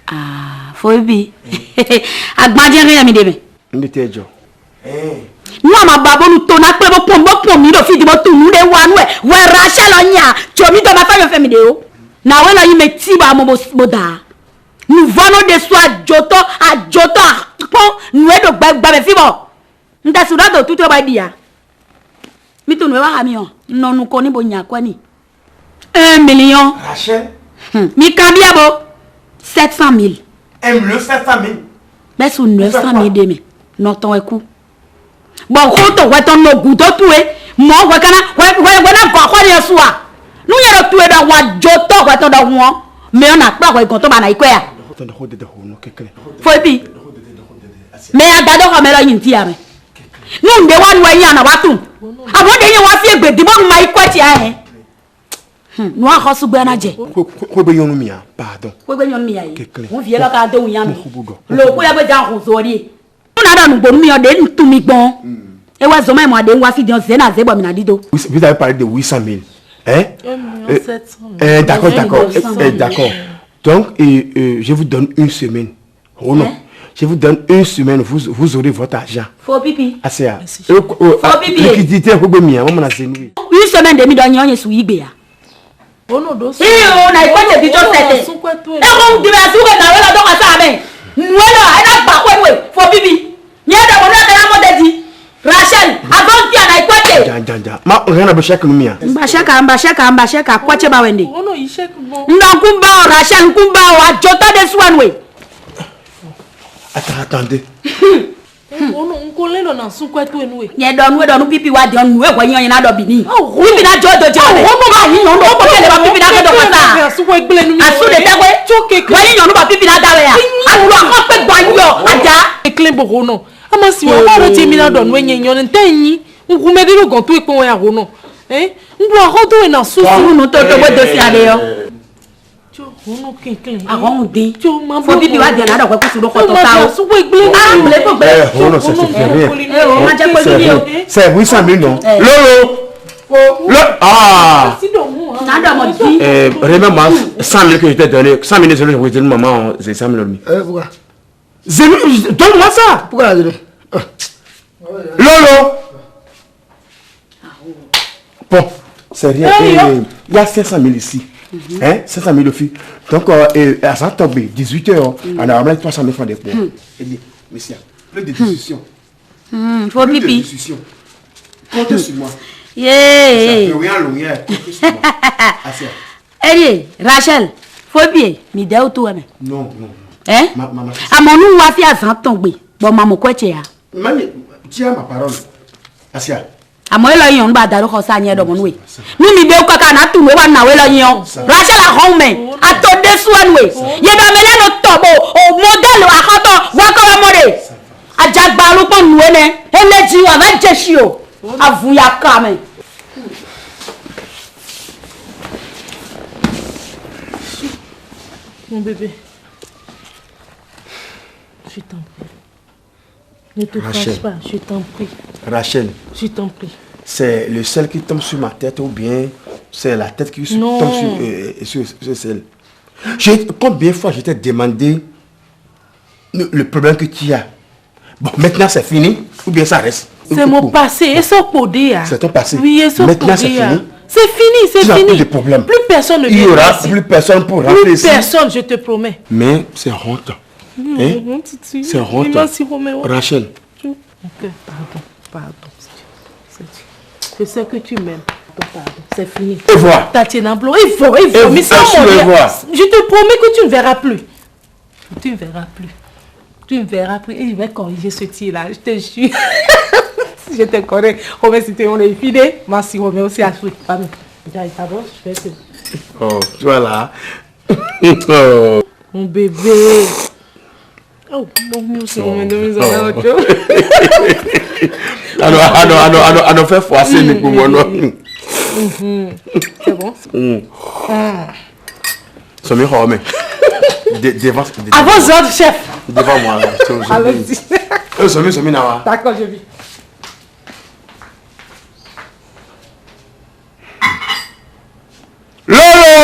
K: Ah, Fobi. Agbadia rien mi deme.
D: Ndete jo.
K: Nous ma babo nous tona pe bo pombo mi do fi di bo tu nu de wanu we Rachel onya chomi do ma fa me vidéo na we na yi me ti ba mo da nous venons de soi joto pon nous e do gba me fi bo nda su do tutu ba dia mi to nu wa ha mi on no nu ko ni bo nya kwa ni 1 million
D: Rachel
K: mi kambia bo 700 000
D: le 700 000
K: mais sous 900 000 demi non ton écoute. Bon, quand on voit ton goût de tout, moi, on voit qu'on a les soirs. Nous, il y a le tout dans le joto, mais on n'a pas quand on a quoi. Faut puis. Mais à d'abord, on met la unité. Nous, on doit nous en avoir tout. Avant de y avoir fait, mais dis-moi, on m'a quoi, tiens. Nous, on a reçu bien à dire.
D: Pardon.
K: On vient là, quand on y a mis. Le coup, il y a besoin de rosori. Vous
D: avez parlé de 800 000. Hein? D'accord. Donc, je vous donne une semaine. Oh non. Je vous donne 1 semaine, vous aurez votre argent.
K: Faut pipi.
D: Assez.
K: Faut pipi.
D: Liquidité, vous pouvez m'y avoir. 1
K: semaine demi d'oignon et sous Ibéa.
E: Oh non, dos.
K: Eh, on a pas de biton c'était. Et on dit à souris dans la donc à ça mais. Nous là, elle a pas quoi faut pipi. Ni a de on a dit. Rachel, avant qu'il y a quoi
D: de ma rien à chèque nous mia.
K: Mbashaka quoi tu ba wende.
E: Oh non, il chèque bon.
K: Nkumba Rachel nkumba wa jota de swanwe.
D: Attendez.
E: Oh non, on connaît le nan sou quoi tout nous.
K: Nye don pipi wa don nous ko yan na do bini. Pipi na jodo jodo. Oh mo ma yin no ko ke le ba pipi na ke do kata.
E: Sou quoi gbele nous.
K: Asu de tegwe. Choke. Wa yin no ba pipi na dawe ya. Alu ko pe gba yo aja.
E: Ekle bo no. Ama si wa ba ti mi na don we nyen yon ntanyi. Ngu me de lo gon to e pon ya ro no. Ngu a ro do e na sou.
K: No to bo do si ade yo.
E: Ono kinkin.
K: Avant de.
E: Faut
K: pipi wa de na do ko kusu do ko to ta o.
E: Sou quoi gbele.
K: Ah, blé ko blé.
D: Oh ça fait rien.
K: On a déjà connu yo.
D: C'est 800 000 non. Lolo. Ah. Remets-moi 100 000 que je t'ai donné. 100 000 je vais te donner maman, c'est 100 000
B: pourquoi?
D: Donne-moi ça.
B: Pourquoi la donner?
D: Lolo. Bon, c'est rien. Il y a 500 000 ici. 500 000 filles. Donc, à ça tombe, 18 h, on a ramené 300 000 francs de points. Et dit, monsieur, plus de discussion.
K: Faut
D: plus
K: pipi.
D: de discussion. Comptez sur moi.
K: Yeah.
D: Comptez sur moi.
K: Allez, Rachel, faut bien. Mi de ou toi, mais.
D: Non. Maman.
K: À mon nom, wa fi à 100 tomber. Bon, maman, quoi tu as?
D: Maman, tu as ma parole. Asia.
K: Amo elo yon ba daro ko sa nye do monwe mi mi de ko ka na tu we wa na we lo yon Rachel a home a to de suan we ye do mele no tobo o model a ko to wa ko wa mode a jagba lu pon nu ne eleji wa ma jeshi o avu ya ka me
E: Mon bébé. Je t'en prie. Ne te fâche pas, je t'en prie.
D: Rachel.
E: Je t'en prie.
D: C'est le sel qui tombe sur ma tête ou bien c'est la tête qui tombe sur celle. Combien de fois je t'ai demandé le problème que tu as? Bon, maintenant c'est fini ou bien ça reste?
E: C'est mon passé, et ça podé.
D: C'est ton passé.
E: Oui, et ça
D: maintenant c'est fini.
E: C'est fini, c'est fini.
D: Plus de problème.
E: Plus personne ne vient.
D: Il n'y aura plus personne pour rentrer ici.
E: Plus personne, je te promets.
D: Mais c'est honte. C'est honte. Rachel.
E: Ok, pardon. Je sais que tu m'aimes. Pardon, c'est fini.
D: Et voilà.
E: Tatiana Blanc, et voilà. Mais je te promets que tu ne verras plus. Tu ne verras plus. Tu ne verras plus. Et je vais corriger ce tir-là, je te jure. Je te connais. Romain, si tu es mon fidèle, moi, si Romain aussi a joué. Pardon. J'arrive pas, je vais te...
D: Oh, tu vois là.
E: Oh. Mon bébé. Oh, mon mieux, c'est Romain de mes amis.
D: Alors, fait froisser les poumons.
E: C'est bon?
D: C'est mieux, Romain.
E: À vos ordres, chef.
D: Devant moi.
E: Allons-y.
D: C'est mieux, Nawa.
E: D'accord, je vis.
D: Lolo!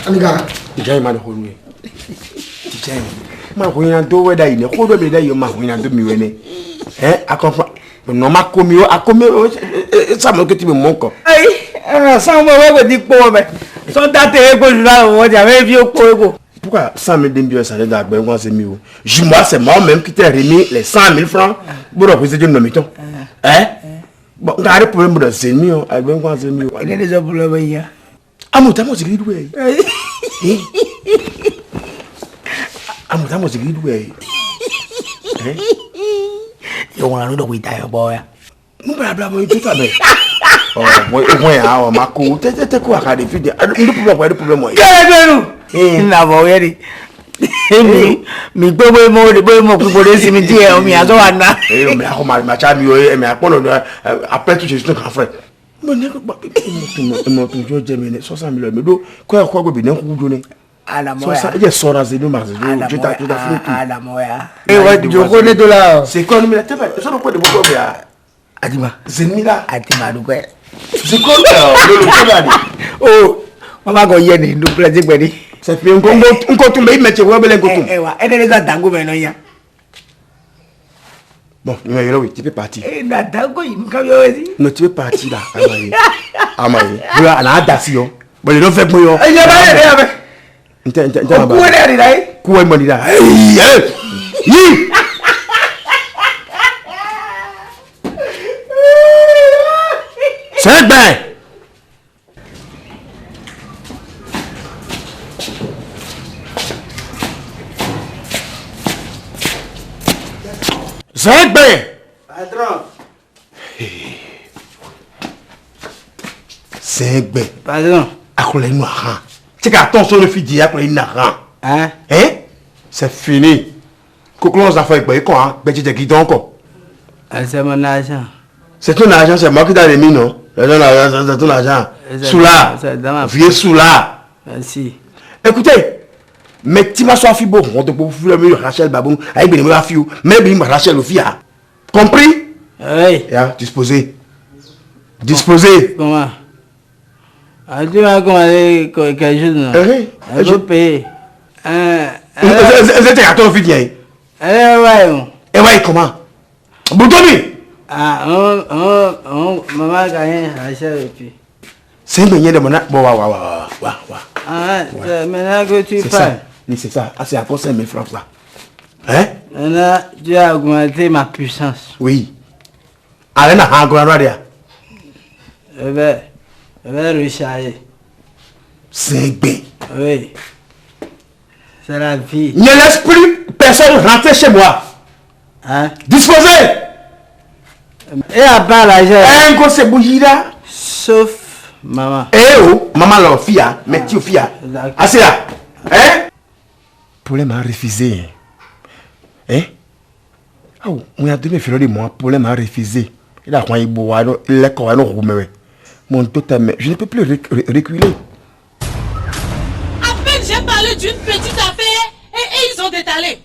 B: Aniga.
D: Dijay man honwe. Dijay. Ma hoina do weda ine. Kodo be da yo ma hoina do mi wene. Akompa. No ma komi o akomi ça me que tu me monko.
F: Ai, ça me va di po me. Son tate ego jula o di ave vi o po ego.
D: Pourquoi 100 000 d'imbio ça dans ben moi c'est mieux. Moi c'est moi même qui t'ai remis les 100 000 francs pour représenter nos mitons. Bon, on a des problèmes de zémio, à ben moi c'est mieux.
F: Il y a des problèmes hier.
D: Amutamo zigidwe. Amutamo zigidwe.
F: Yo wana ndo kuitaya boya.
D: Mbra bla mo ituta be. Oh, moi ah ma ko tete ko aka de fide. Ndo problème mo.
F: Gele na boya ri. Mi gbogbo mo de boy mo ku de simi die o mi aso wana.
D: Me ako ma cha mi o me apono après tout je suis grand frère. Mon ne ko mo toujours jemene 60 millions me do ko ko go bi nan ku jone.
F: Ala moya.
D: Ça il sort à zéro marge. Je t'a fait.
F: Ala moya. Et ouais, je connais de là.
D: C'est quoi nous la tête ça ne peut de beaucoup bien.
F: Adima.
D: Zenila.
F: Adima du quoi.
D: C'est quoi le là. Oh,
F: Maman go yeni nous plaisir beni.
D: C'est fait un compte mais mettre ouais belen compte.
F: Elle est déjà dango maintenant ya.
D: Bon, oui, tu peux partir.
F: Eh na dango il ka yo ezi.
D: Non, tu peux partir là. Amaye. Voilà, la dasio. Bon, il fait pour yo.
F: Eh ya ba.
D: Entends.
F: Ku ne ri dai.
D: Ku mo di da. Yi. C'est bien. C'est bien.
F: Patron.
D: C'est bien.
F: Patron.
D: Akole nous ran. C'est qu'attention le fille akole nous ran.
F: Hein?
D: C'est fini. Coquelon ça fait quoi ben tu te quittes encore.
F: C'est mon argent.
D: C'est ton argent, c'est moi qui t'a remis non. C'est ton argent. Soula. Vieux Soula.
F: Merci.
D: Écoutez, mais tu m'as soif bon, on te peut faire le Rachel Babou, avec bien ma fille, mais bien Rachel aussi. Compris?
F: Oui.
D: Disposé. Disposé.
F: Comment? Tu m'as commandé quelque chose non?
D: Oui.
F: Je peux payer.
D: C'était à ton fille.
F: Et ouais,
D: comment? Boutomi.
F: Maman a gagné Rachel et puis.
D: C'est un de mon bon,
F: maintenant que tu parles.
D: C'est ça. C'est encore 5 000 francs ça. Hein?
F: Maintenant, tu as augmenté ma puissance.
D: Oui. Allez, na hangoradia.
F: Je vais recharger.
D: C'est bien.
F: Oui. C'est la vie.
D: Ne laisse plus personne rentrer chez moi.
F: Hein?
D: Disposez.
F: Et à part l'argent.
D: Un coup c'est bouillir.
F: Sauf maman.
D: Maman l'a fille, mais tu fille. Assez là. Hein? Problème a refusé. Hein? Oh, on a donné de moi. Problème a refusé. Il a quoi il boit, il est quoi non roume. Mon totem, je ne peux plus reculer.
C: À peine j'ai parlé d'une petite affaire et ils ont détalé.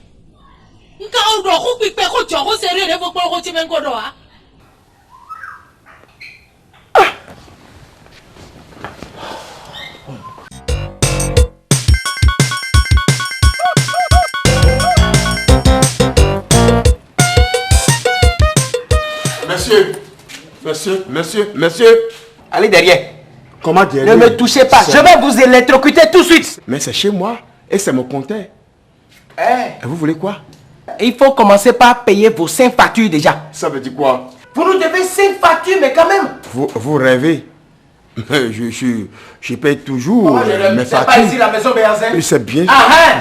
C: Quand on doit couper, tu as sérieux de vos parents, tu m'en connais.
D: Monsieur.
F: Allez derrière.
D: Comment derrière?
F: Ne me touchez pas. Je vais vous électrocuter tout de suite.
D: Mais c'est chez moi et c'est mon compteur. Et vous voulez quoi?
F: Il faut commencer par payer vos 5 factures déjà.
D: Ça veut dire quoi?
F: Vous nous devez 5 factures, mais quand même.
D: Vous rêvez. Je paye toujours mes factures.
F: C'est pas ici la maison Béazin.
D: C'est bien.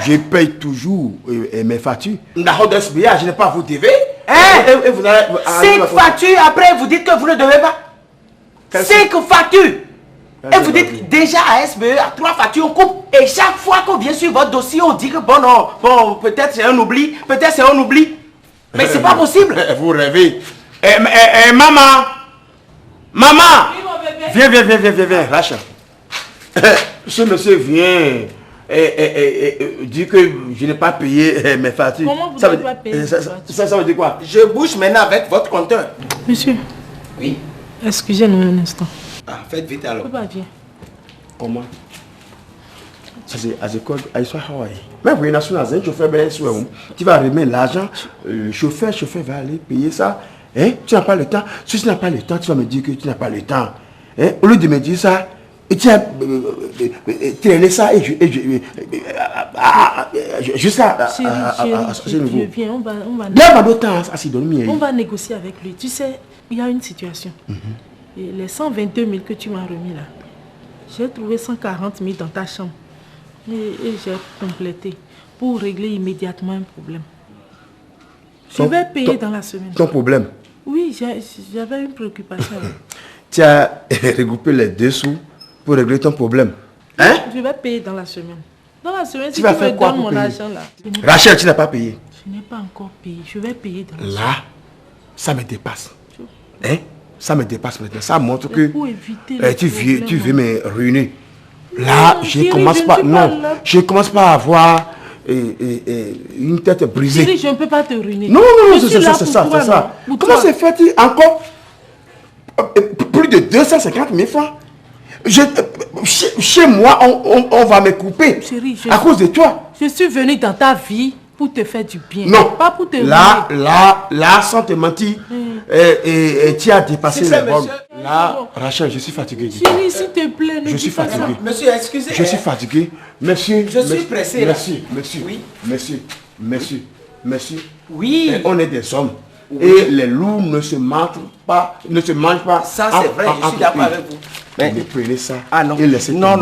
D: Je paye toujours mes factures. Je n'ai pas à vous devoir.
F: 5 factures, après vous dites que vous ne devez pas. 5 factures. Et vous dites déjà à SBE, à 3 factures, on coupe. Et chaque fois qu'on vient sur votre dossier, on dit que bon, peut-être c'est un oubli, Mais c'est pas possible.
D: Vous rêvez. Maman. Viens, Rachel. Ce monsieur vient dit que je n'ai pas payé mes factures.
E: Comment vous n'avez pas payé
D: ça veut dire quoi?
F: Je bouge maintenant avec votre compteur.
E: Monsieur.
F: Oui.
E: Excusez-nous un instant.
F: Faites vite alors.
E: Viens.
D: Comment? Mais oui, un chauffeur, tu vas remettre l'argent, le chauffeur va aller payer ça. Hein? Tu n'as pas le temps. Si tu n'as pas le temps, tu vas me dire que tu n'as pas le temps. Hein? Au lieu de me dire ça, tu as traîné ça et jusqu'à ce niveau.
E: Viens,
D: on
E: va négocier avec lui. Tu sais, il y a une situation. Et les 122 000 que tu m'as remis là, j'ai trouvé 140 000 dans ta chambre. Et j'ai complété pour régler immédiatement un problème. Je vais payer dans la semaine.
D: Ton problème?
E: Oui, j'avais une préoccupation.
D: Tu as regroupé les 2 sous pour régler ton problème. Hein?
E: Je vais payer dans la semaine. Dans la semaine,
D: tu vas faire quoi pour payer? Argent là. Rachel, tu n'as pas payé?
E: Je n'ai pas encore payé. Je vais payer dans la semaine.
D: Là, ça me dépasse. Hein? Ça me dépasse maintenant. Ça montre que tu veux me ruiner. Là, je commence pas à avoir une tête brisée.
E: Thierry, je ne peux pas te ruiner.
D: Non, c'est ça. Comment c'est fait encore plus de 250 000 francs? Chez moi, on va me couper.
E: Chérie,
D: à cause de toi.
E: Je suis venue dans ta vie pour te faire du bien.
D: Non.
E: Pas pour te
D: Là, sans te mentir, tu as dépassé les bornes. Là, Rachel, je suis fatigué.
E: Chérie, s'il te plaît,
D: je suis fatigué.
I: Monsieur, excusez.
D: Je suis fatigué. Monsieur.
I: Je suis pressé.
D: Merci.
I: Oui.
D: Merci.
I: Oui.
D: Et on est des hommes. Oui. Et les loups ne se mangent pas.
I: Ça, c'est vrai, je suis d'accord avec vous.
D: Mais prenez ça.
I: Ah non.
D: Et laissez
I: non.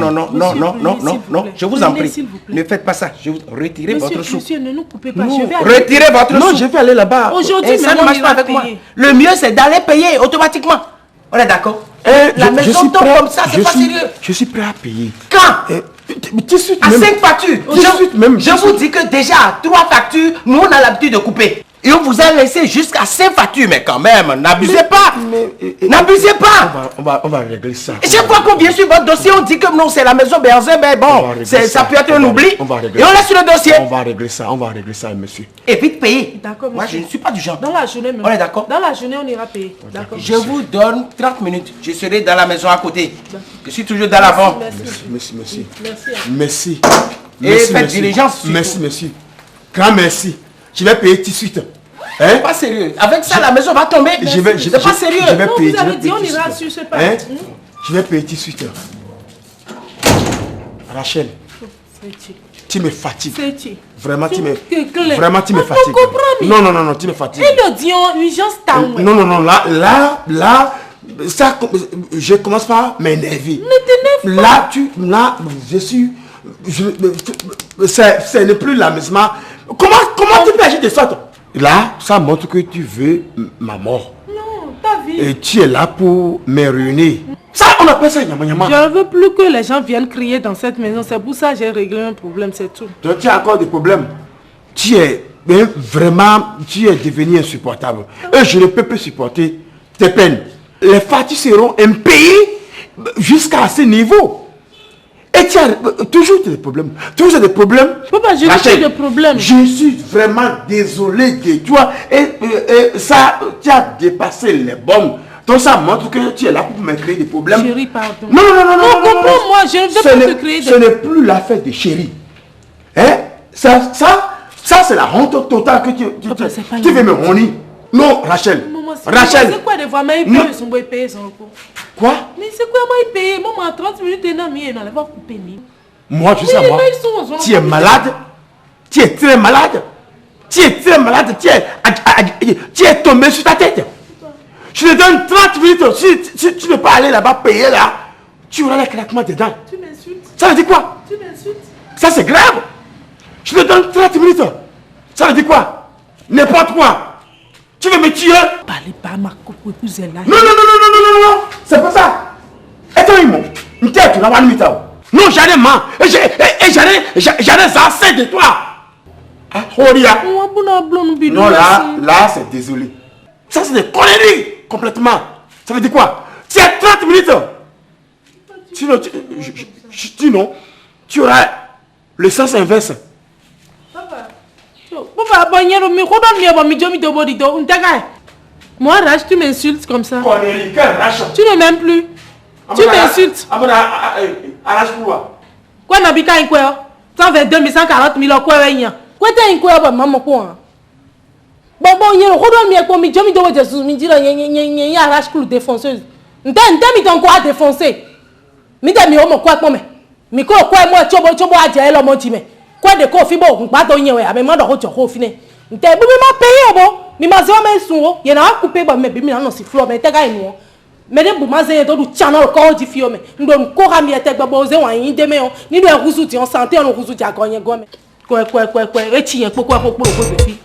I: Je vous en prie. Ne faites pas ça. Je vous retirez votre sou.
E: Monsieur, ne nous coupez pas.
I: Retirez votre sou.
D: Non, je vais aller là-bas.
E: Aujourd'hui,
I: ça ne marche pas avec moi. Le mieux, c'est d'aller payer automatiquement. On est d'accord? La maison tombe comme ça, c'est pas sérieux.
D: Je suis prêt à payer.
I: Quand? À 5 factures. Je vous dis que déjà, à 3 factures, nous, on a l'habitude de couper. Et on vous a laissé jusqu'à 5 factures, mais quand même, n'abusez pas. N'abusez pas.
D: On va régler ça.
I: Et chaque fois qu'on vient sur votre dossier, on dit que non, c'est la maison Berzin, mais bon, ça peut être un oubli. Et on laisse le dossier.
D: On va régler ça, monsieur.
I: Et vite payer.
E: D'accord,
I: moi, je ne suis pas du genre.
E: Dans la journée,
I: on est d'accord?
E: Dans la journée, on ira payer. D'accord.
I: Je vous donne 30 minutes. Je serai dans la maison à côté. Je suis toujours dans l'avant.
D: Merci.
I: Et faites diligence.
D: Merci. Grand merci. Je vais payer tout de suite.
I: C'est pas sérieux. Avec ça, la maison va tomber. C'est pas sérieux.
D: Je vais payer.
E: Vous avez dit, on ira sur ce pas.
D: Je vais payer tout de suite. Rachel, tu me fatigues. Vraiment, tu me fatigues. Non, tu me fatigues.
E: Et le dion, urgence taoué.
D: Non, là, ça, je commence pas à m'énerver.
E: Ne t'énerve pas.
D: Là, je suis... Ce n'est plus l'amusement. Comment tu peux agir de sorte? Là, ça montre que tu veux ma mort.
E: Non, ta vie.
D: Et tu es là pour me ruiner. Ça, on appelle ça nyama nyama.
E: Je ne veux plus que les gens viennent crier dans cette maison. C'est pour ça que j'ai réglé un problème, c'est tout.
D: Donc, tu as encore des problèmes. Tu es devenu insupportable. Et je ne peux plus supporter tes peines. Les factures seront impayées jusqu'à ce niveau. Et tu as toujours des problèmes.
E: Papa, je n'ai pas de problème.
D: Je suis vraiment désolé de toi. Et ça, tu as dépassé les bornes. Donc ça montre que tu es là pour me créer des problèmes.
E: Chérie, pardon.
D: Non.
E: Comprends-moi, je ne veux pas te créer des
D: problèmes. Ce n'est plus l'affaire de chérie. Hein? Ça c'est la honte totale que tu veux me honner. Non, Rachel. Rachel.
E: C'est quoi de voir mais ils sont payés son recours.
D: Quoi?
E: Mais c'est quoi moi ils payent? Maman, 30 minutes et non, mais on va couper.
D: Moi, je sais moi. Tu es malade. Tu es très malade. Tu es tombé sur ta tête. Je te donne 30 minutes. Si tu ne peux pas aller là-bas payer là, tu auras les craquements dedans.
E: Tu m'insultes.
D: Ça veut dire quoi?
E: Tu m'insultes.
D: Ça c'est grave. Je te donne 30 minutes. Ça veut dire quoi? N'importe quoi. Tu veux me tuer?
E: Parlez pas à ma épouse là.
D: Non. C'est pas ça. Et toi, il tête, tu n'as pas de mitao. Non, j'en ai marre. Et j'en ai assez de toi. Ah, Horia. Non, là, c'est désolé. Ça, c'est des conneries. Complètement. Ça veut dire quoi? Tu as 30 minutes. Sinon, tu auras le sens inverse.
E: Moi, Rach, tu m'insultes comme ça.
D: Connerie, quel Rach?
E: Tu ne m'aimes plus. Tu m'insultes. Quoi, n'habite un quoi? 122 140 000 quoi, quoi, t'as un quoi, maman, quoi? Bon, il y a un rodon, mais comme il y a un Rach pour défonceuse. N't'as mis quoi à défoncer? Mais t'as mis au quoi, mais quoi, moi, tu vas à dire, mon time. Quoi de coffee bon, pas de n'y avec moi dans votre fini. T'es payé, bon, mais ma soeur m'a souvent, il y en a coupé, mais bien, non, c'est flot, mais t'es gagné. Mais les boumazés de channel corps du fiume, nous donne corps mi à tête babosé ou un indéméon, ni de rousou, en santé, on rousou à gagner gomme. Quoi, et tiens, pourquoi pour le fille.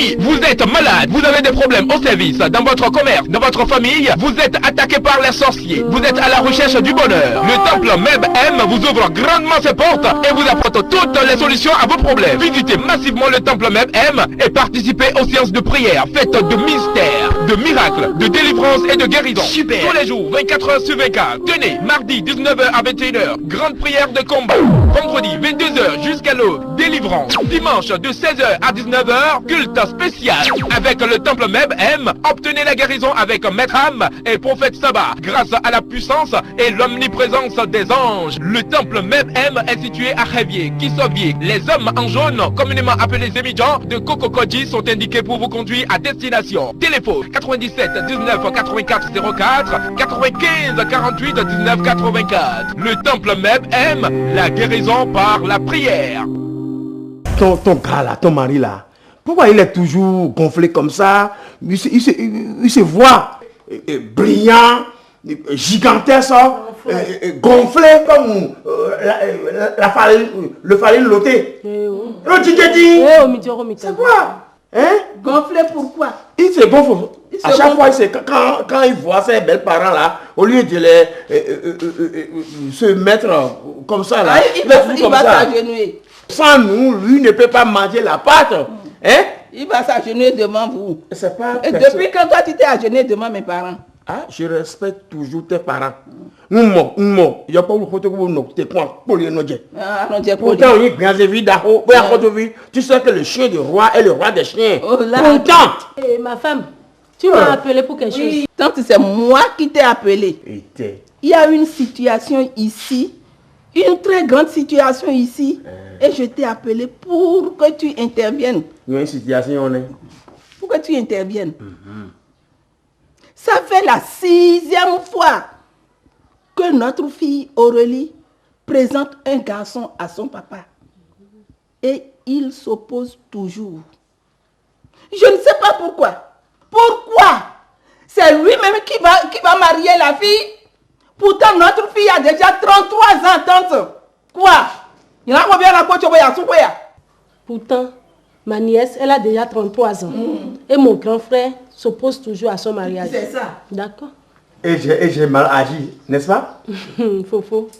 L: Oui, vous êtes malade, vous avez des problèmes au service, dans votre commerce, dans votre famille, vous êtes attaqué par les sorciers, vous êtes à la recherche du bonheur. Le temple Meb M vous ouvre grandement ses portes et vous apporte toutes les solutions à vos problèmes. Visitez massivement le temple Meb M et participez aux séances de prière faites de mystères, de miracles, de délivrance et de guérison. Super. Tous les jours, 24h sur 24. Tenez, mardi 19h à 21h, grande prière de combat. Vendredi 22h jusqu'à l'aube, délivrance. Dimanche de 16h à 19h, culte spécial. Avec le temple Meb M, obtenez la guérison avec Maître Am et Prophète Saba grâce à la puissance et l'omniprésence des anges. Le temple Meb M est situé à Révier, Kissovier. Les hommes en jaune, communément appelés émigrants de Kokokodji, sont indiqués pour vous conduire à destination. Téléphone 97 19 84 04 95 48 19 84. Le temple Meb M, la guérison par la prière.
D: Ton gars là, ton mari là, pourquoi il est toujours gonflé comme ça? Il se voit brillant, gigantesque, gonflé comme le farine loté. C'est quoi? Hein?
J: Gonflé pourquoi?
D: Il se gonfle. À chaque fois, quand il voit ses belles parents là, au lieu de les se mettre comme ça là,
J: il va s'agenouiller.
D: Sans nous, lui ne peut pas manger la pâte. Hein?
J: Il va s'agenouiller devant vous.
D: C'est pas
J: et depuis quand toi tu t'es agenouillé devant mes parents?
D: Ah, je respecte toujours tes parents. Il n'y a pas de photo pour nous. Pourtant, tu sais que le chien du roi est le roi des chiens. Pourtant.
E: Ma femme, tu m'as appelé pour quelque chose.
J: Tant que c'est moi qui t'ai appelé. Il y a une situation ici, une très grande situation ici, et je t'ai appelé pour que tu interviennes.
D: Il y a une situation, on est.
J: Pour que tu interviennes. Ça fait la 6e fois que notre fille Aurélie présente un garçon à son papa. Et il s'oppose toujours. Je ne sais pas pourquoi. Pourquoi? C'est lui-même qui va marier la fille. Pourtant, notre fille a déjà 33 ans, tante. Quoi? Il y a combien de fois?
E: Pourtant, ma nièce, elle a déjà 33 ans. Et mon grand frère s'oppose toujours à son mariage.
J: C'est ça.
E: D'accord.
D: Et j'ai mal agi, n'est-ce pas?
E: Faux.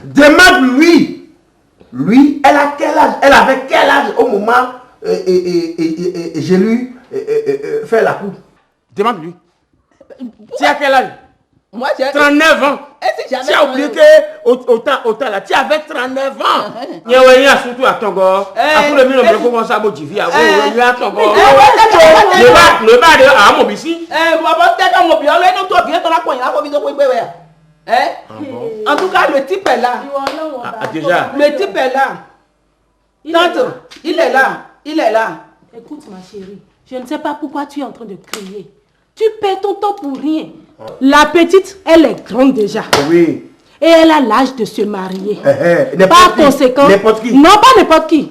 D: Demande-lui. Lui, elle a quel âge? Elle avait quel âge au moment j'ai lui fait la cour? Demande-lui. Tu as quel âge?
J: Moi, j'ai
D: 39 ans. Tu as oublié que autant là, tu avais 39 ans. Il y a surtout à ton gars. Après le milieu, on commence à modifier. Il y a ton gars. Le bas de à mon ici.
J: En tout cas, le type est là.
D: Déjà.
J: Le type est là. Tante, il est là. Il est là.
E: Écoute, ma chérie, je ne sais pas pourquoi tu es en train de crier. Tu perds ton temps pour rien. La petite, elle est grande déjà.
D: Oui.
E: Et elle a l'âge de se marier.
D: Par
E: conséquent,
D: n'importe qui.
E: Non, pas n'importe qui.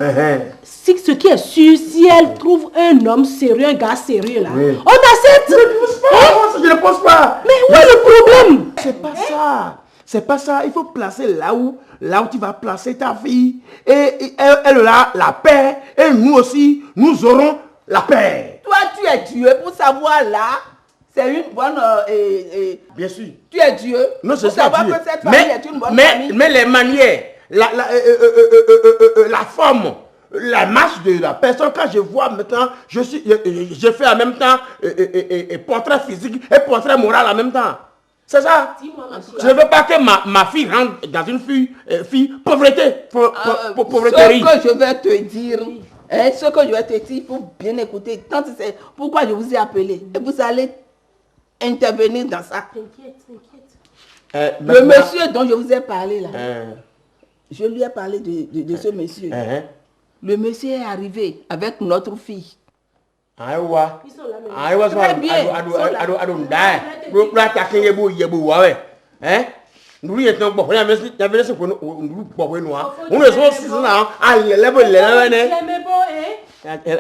E: Ce qui est sûr, si elle trouve un homme sérieux, un gars sérieux là, on accepte.
D: Je ne pense pas.
E: Mais où est le problème?
D: C'est pas ça. C'est pas ça. Il faut placer là où tu vas placer ta fille. Et elle a la paix. Et nous aussi, nous aurons la paix.
J: Toi, tu es Dieu pour savoir là. C'est une bonne...
D: Bien sûr.
J: Tu es Dieu.
D: Non, c'est
J: ça. Pour savoir que cette famille est une bonne famille.
D: Mais les manières, la forme, la marche de la personne, quand je vois maintenant, je fais en même temps portrait physique et portrait moral en même temps. C'est ça. Je ne veux pas que ma fille rentre dans une fille pauvreté. Pauvreté.
J: Ce que je vais te dire... ce que je vais te dire, il faut bien écouter. C'est pourquoi je vous ai appelé. Et vous allez intervenir dans ça.
E: T'inquiète.
J: Le monsieur dont je vous ai parlé là, je lui ai parlé de ce monsieur. Le monsieur est arrivé avec notre fille.
E: Ils sont là
J: Très bien.
D: Nous étions bon, on avait ce qu'on nous a. On est aussi là, elle a
J: c'est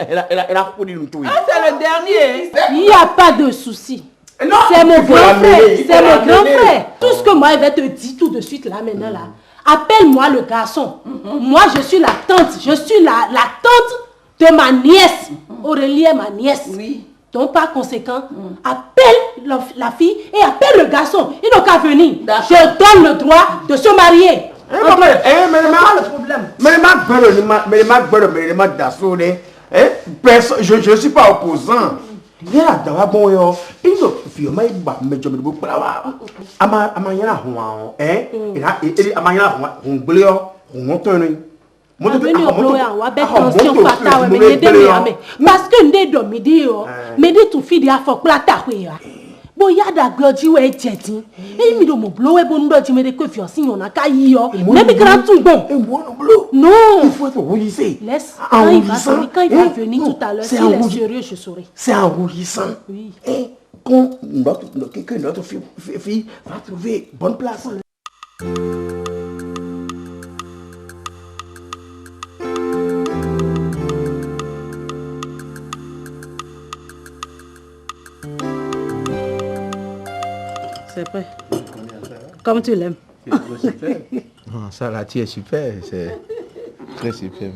J: le dernier.
E: Il n'y a pas de souci. C'est mon grand frère. C'est mon grand frère. Tout ce que moi je vais te dire tout de suite là maintenant là. Appelle-moi le garçon. Moi je suis la tante. Je suis la tante de ma nièce. Aurélie est ma nièce. Oui. Donc par conséquent, appelle la fille et appelle le garçon. Ils n'ont qu'à venir. Je donne le droit de se marier.
D: Mais je ne suis pas opposant. Il y a d'abord bon yo. Il faut faire mais mais je me dis pour avoir. Amanya ho eh. Il amanya ho blio ho tonu.
E: Parce que nous sommes midi, midi tout fini à faire plata. Bon, il y a des glodji ou des têtis. Et il me dit, mon bleu est bon, tu me dis que tu as signé, on a caillé. Mais il grand tout bon. Non.
D: Il faut être rougissé.
E: Laisse. Quand il va venir tout à l'heure, s'il est sérieux, je saurai.
D: C'est enrougissant. Oui. Et quand notre fille va trouver bonne place.
E: C'est prêt. Comme tu l'aimes.
M: Ça là, tu es super. C'est très super.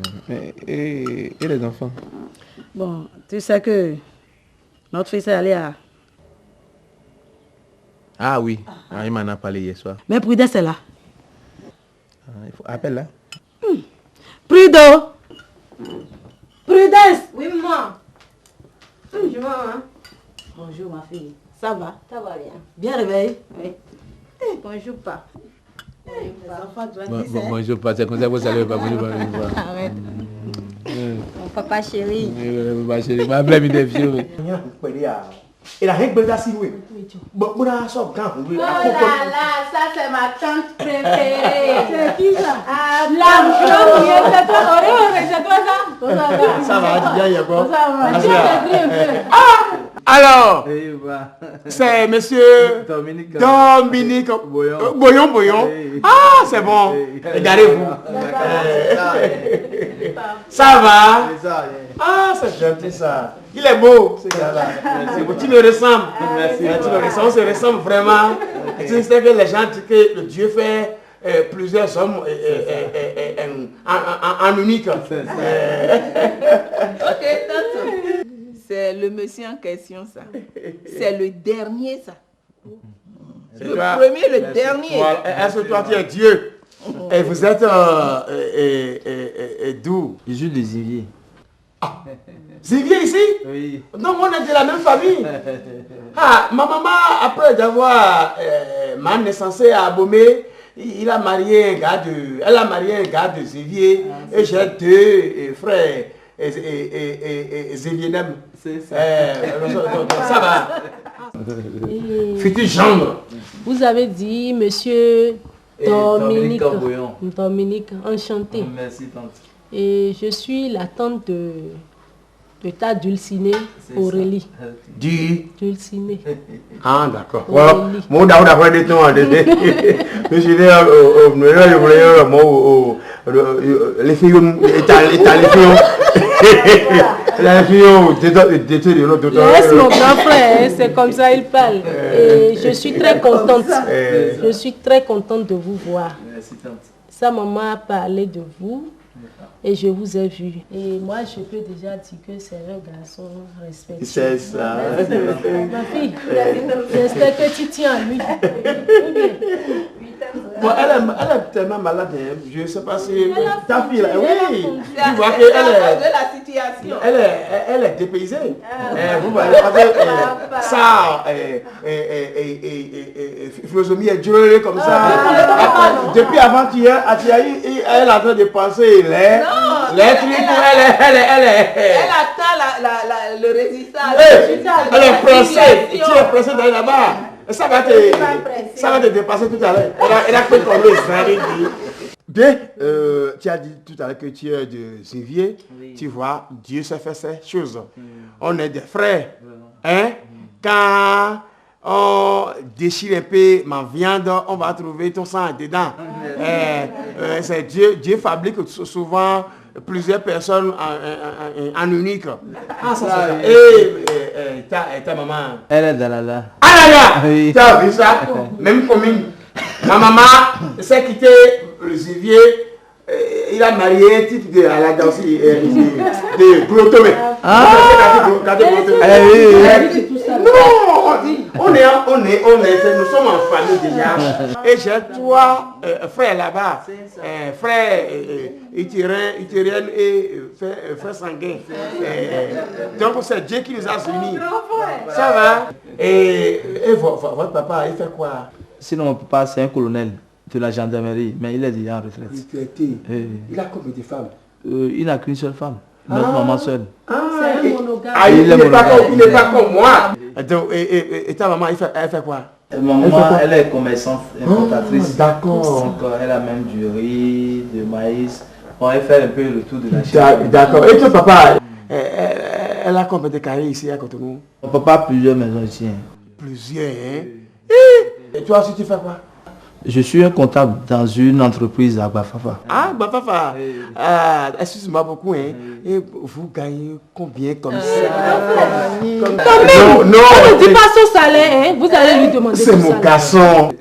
M: Et les enfants?
E: Bon, tu sais que notre fils est allé à...
M: Ah oui, il m'en a parlé hier soir.
E: Mais Prudence est là.
M: Il faut appeler là.
E: Prudence! Prudence!
K: Oui, maman. Bonjour, maman.
E: Bonjour, ma fille. Ça va?
K: Ça va bien.
E: Bien réveillé?
K: Oui. Bonjour, pas.
M: Bonjour, pas. C'est comme ça que vous savez pas. Bonjour, pas.
K: Arrête. Mon papa chéri.
M: Papa chéri. Ma blême des vieux.
D: Et la règle d'assis, oui. Bon, on a ça quand
K: oh là là, ça c'est ma tante préférée.
E: C'est qui ça?
K: Ah,
E: c'est toi,
D: ça va, bien, Yago.
E: Ah!
D: Alors, c'est monsieur Dominique Boyon. Ah, c'est bon. Regardez-vous. Ça va? Ah, c'est gentil ça. Il est beau. C'est beau. Tu me ressembles. On se ressemble vraiment. Tu sais que les gens disent que le Dieu fait plusieurs hommes en unique.
N: Ok, c'est le monsieur en question, ça. C'est le dernier, ça. Le premier, le dernier.
D: Est-ce que toi tu es Dieu? Et vous êtes d'où?
F: Je suis de Zivier.
D: Ah, Zivier ici?
F: Oui.
D: Donc on est de la même famille. Ah, ma maman, après d'avoir ma naissance à Abomey, elle a marié un gars de Zivier. Et j'ai deux frères. Zéviennem.
N: C'est ça.
D: Ça va. Futur gendre.
E: Vous avez dit monsieur Dominique.
F: Dominique,
E: enchanté.
F: Merci, tante.
E: Et je suis la tante de ta dulcinée Aurélie. Dulcinée.
D: Ah, d'accord. Moi, d'après des temps, je suis les filles,
E: laisse mon grand frère, c'est comme ça il parle. Et je suis très contente. Je suis très contente de vous voir.
F: Merci, tante.
E: Sa maman a parlé de vous. Et je vous ai vu. Et moi, je peux déjà dire que c'est un garçon respectueux.
D: C'est ça.
E: Ma fille, j'espère que tu tiens à lui.
D: Bon, elle est tellement malade. Je ne sais pas si ta fille, oui, tu vois qu'elle est
N: de la situation.
D: Elle est dépaysée. Vous voyez, ça, philosophie est durée comme ça. Depuis avant-hier, elle est en train de penser les trucs,
N: elle attend le résistant.
D: Elle est pressée. Tu es pressée d'aller là-bas. Ça va te dépasser tout à l'heure. Elle a fait comme le bien, tu as dit tout à l'heure que tu es de Zivier. Oui. Tu vois, Dieu sait faire ces choses. On est des frères. Hein? Quand on déchire un peu ma viande, on va trouver ton sang dedans. C'est Dieu fabrique souvent plusieurs personnes en unique. Ah, ça, et ta maman?
F: Elle est Dalala.
D: Ah là! Oui. Tu as vu ça? Même commune. Ma maman s'est quittée le Zivier. il a marié un type de Alaga aussi, de Goulotomé. Non, nous sommes en famille déjà. Et j'ai 3 frères là-bas. Frères Itérienne et frères sanguins. Donc c'est Dieu qui nous a unis. Ça va? Et votre papa, il fait quoi?
F: Sinon, mon papa, c'est un colonel de la gendarmerie, mais il est déjà en retraite.
D: Il a combien de femmes?
F: Il n'a qu'une seule femme, notre maman seule.
E: C'est un monogame.
D: Il n'est pas comme moi. Et ta maman, elle fait quoi?
F: Maman, elle est commerçante, importatrice.
D: D'accord.
F: Donc, elle a même du riz, du maïs. Bon, elle fait un peu le tour de la chaîne.
D: D'accord. Et ton papa, elle a combien de carrés ici à Cotonou?
F: Mon papa a plusieurs maisons ici.
D: Plusieurs, hein? Et toi aussi, tu fais quoi?
F: Je suis un comptable dans une entreprise à Bafafa.
D: Ah, Bafafa. Excuse-moi beaucoup, hein. Et vous gagnez combien comme ça?
E: Non, ne dis pas son salaire, hein. Vous allez lui demander.
D: C'est mon garçon.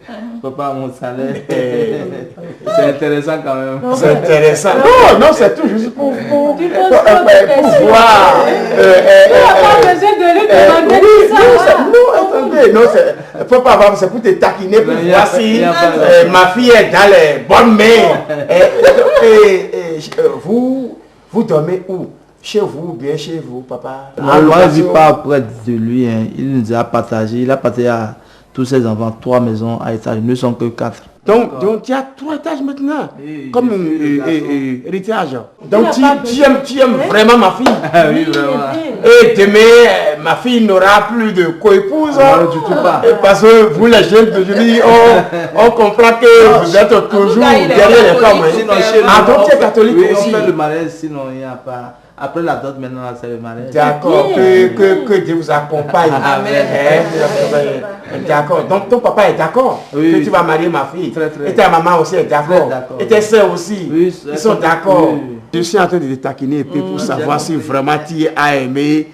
F: Papa, mon salaire. C'est intéressant quand même.
D: C'est intéressant. Non, c'est tout juste pour voir.
E: Tu n'as pas besoin de lui demander ça.
D: Non, attendez. Non, c'est pour te taquiner, pour voir si ma fille est dans les bonnes mains. Vous dormez où? Chez vous ou bien chez vous, papa?
F: Moi, je ne vis pas près de lui. Hein. Il nous a partagé. Il a partagé à tous ses enfants 3 maisons à étage. Nous ne sommes que 4.
D: Donc tu as 3 étages maintenant, comme héritage. Donc tu aimes vraiment ma fille.
F: Oui, vraiment.
D: Et demain, ma fille n'aura plus de co-épouse.
F: Non, du tout pas.
D: Parce que vous les jeunes d'aujourd'hui, on comprend que vous êtes toujours derrière les femmes.
F: Sinon,
D: donc tu es catholique aussi.
F: On fait le mariage, sinon il n'y a pas. Après la dot, maintenant, c'est le mariage.
D: D'accord, que Dieu vous accompagne. Amen. D'accord, donc ton papa est d'accord que tu vas marier ma fille. Très. Et ta maman aussi est d'accord. Et tes soeurs aussi, ils sont d'accord. Je suis en train de te taquiner pour savoir si vraiment tu as aimé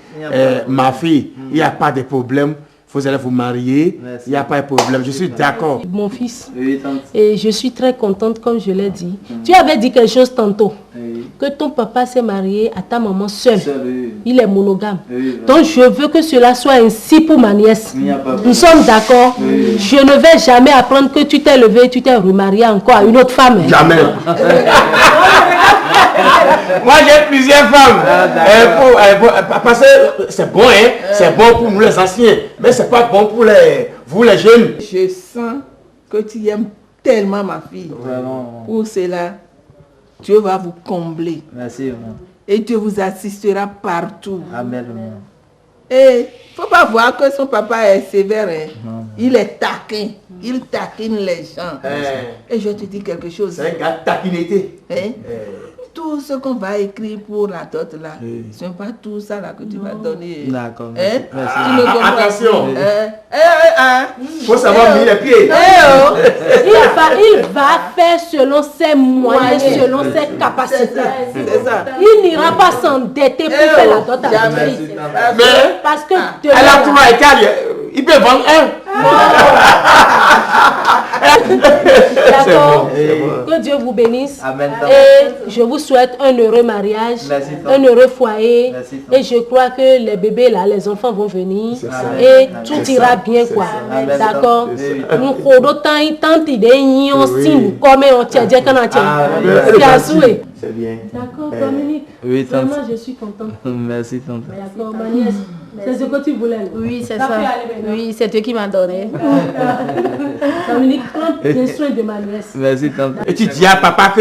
D: ma fille. Il n'y a pas de problème. Vous allez vous marier, il n'y a pas de problème, je suis d'accord.
E: Mon fils, et je suis très contente comme je l'ai dit. Tu avais dit quelque chose tantôt, que ton papa s'est marié à ta maman seule. Il est monogame. Donc je veux que cela soit ainsi pour ma nièce. Nous sommes d'accord. Je ne vais jamais apprendre que tu t'es levé et tu t'es remarié encore à une autre femme.
D: Jamais. Moi j'ai plusieurs femmes. Parce que c'est bon, hein? C'est bon pour nous les anciens, mais c'est pas bon pour vous les jeunes.
N: Je sens que tu aimes tellement ma fille.
F: Vraiment.
N: Pour cela, Dieu va vous combler.
F: Merci.
N: Et Dieu vous assistera partout.
F: Amen.
N: Et faut pas voir que son papa est sévère. Hein? Il est taquin. Il taquine les gens. Et je te dis quelque chose.
D: C'est un gars taquinité.
N: Tout ce qu'on va écrire pour la dot là, ce n'est pas tout ça là que tu vas donner.
F: D'accord.
D: Attention. Faut savoir mis les pieds.
E: Il va faire selon ses moyens, selon ses capacités.
N: C'est ça.
E: Il n'ira pas s'endetter pour faire la dot à la fille.
D: Mais
E: parce que
D: elle a 3 hectares, il peut vendre un.
E: D'accord. Que Dieu vous bénisse.
F: Amen.
E: Et je vous souhaite un heureux mariage, un heureux foyer. Et je crois que les bébés là, les enfants vont venir. Et tout ira bien quoi. D'accord. Nous avons tant d'idées aussi nous comme on tient dire qu'on a tient.
D: C'est bien.
E: D'accord, Dominique.
F: Oui, tante.
E: Vraiment, je suis contente.
F: Merci, tante.
E: D'accord, ma nièce. C'est ce que tu voulais.
K: Oui, c'est ça. Oui, c'est toi qui m'as donné.
E: Dominique, prends bien soin de ma nièce.
F: Merci, tante.
D: Et tu dis à papa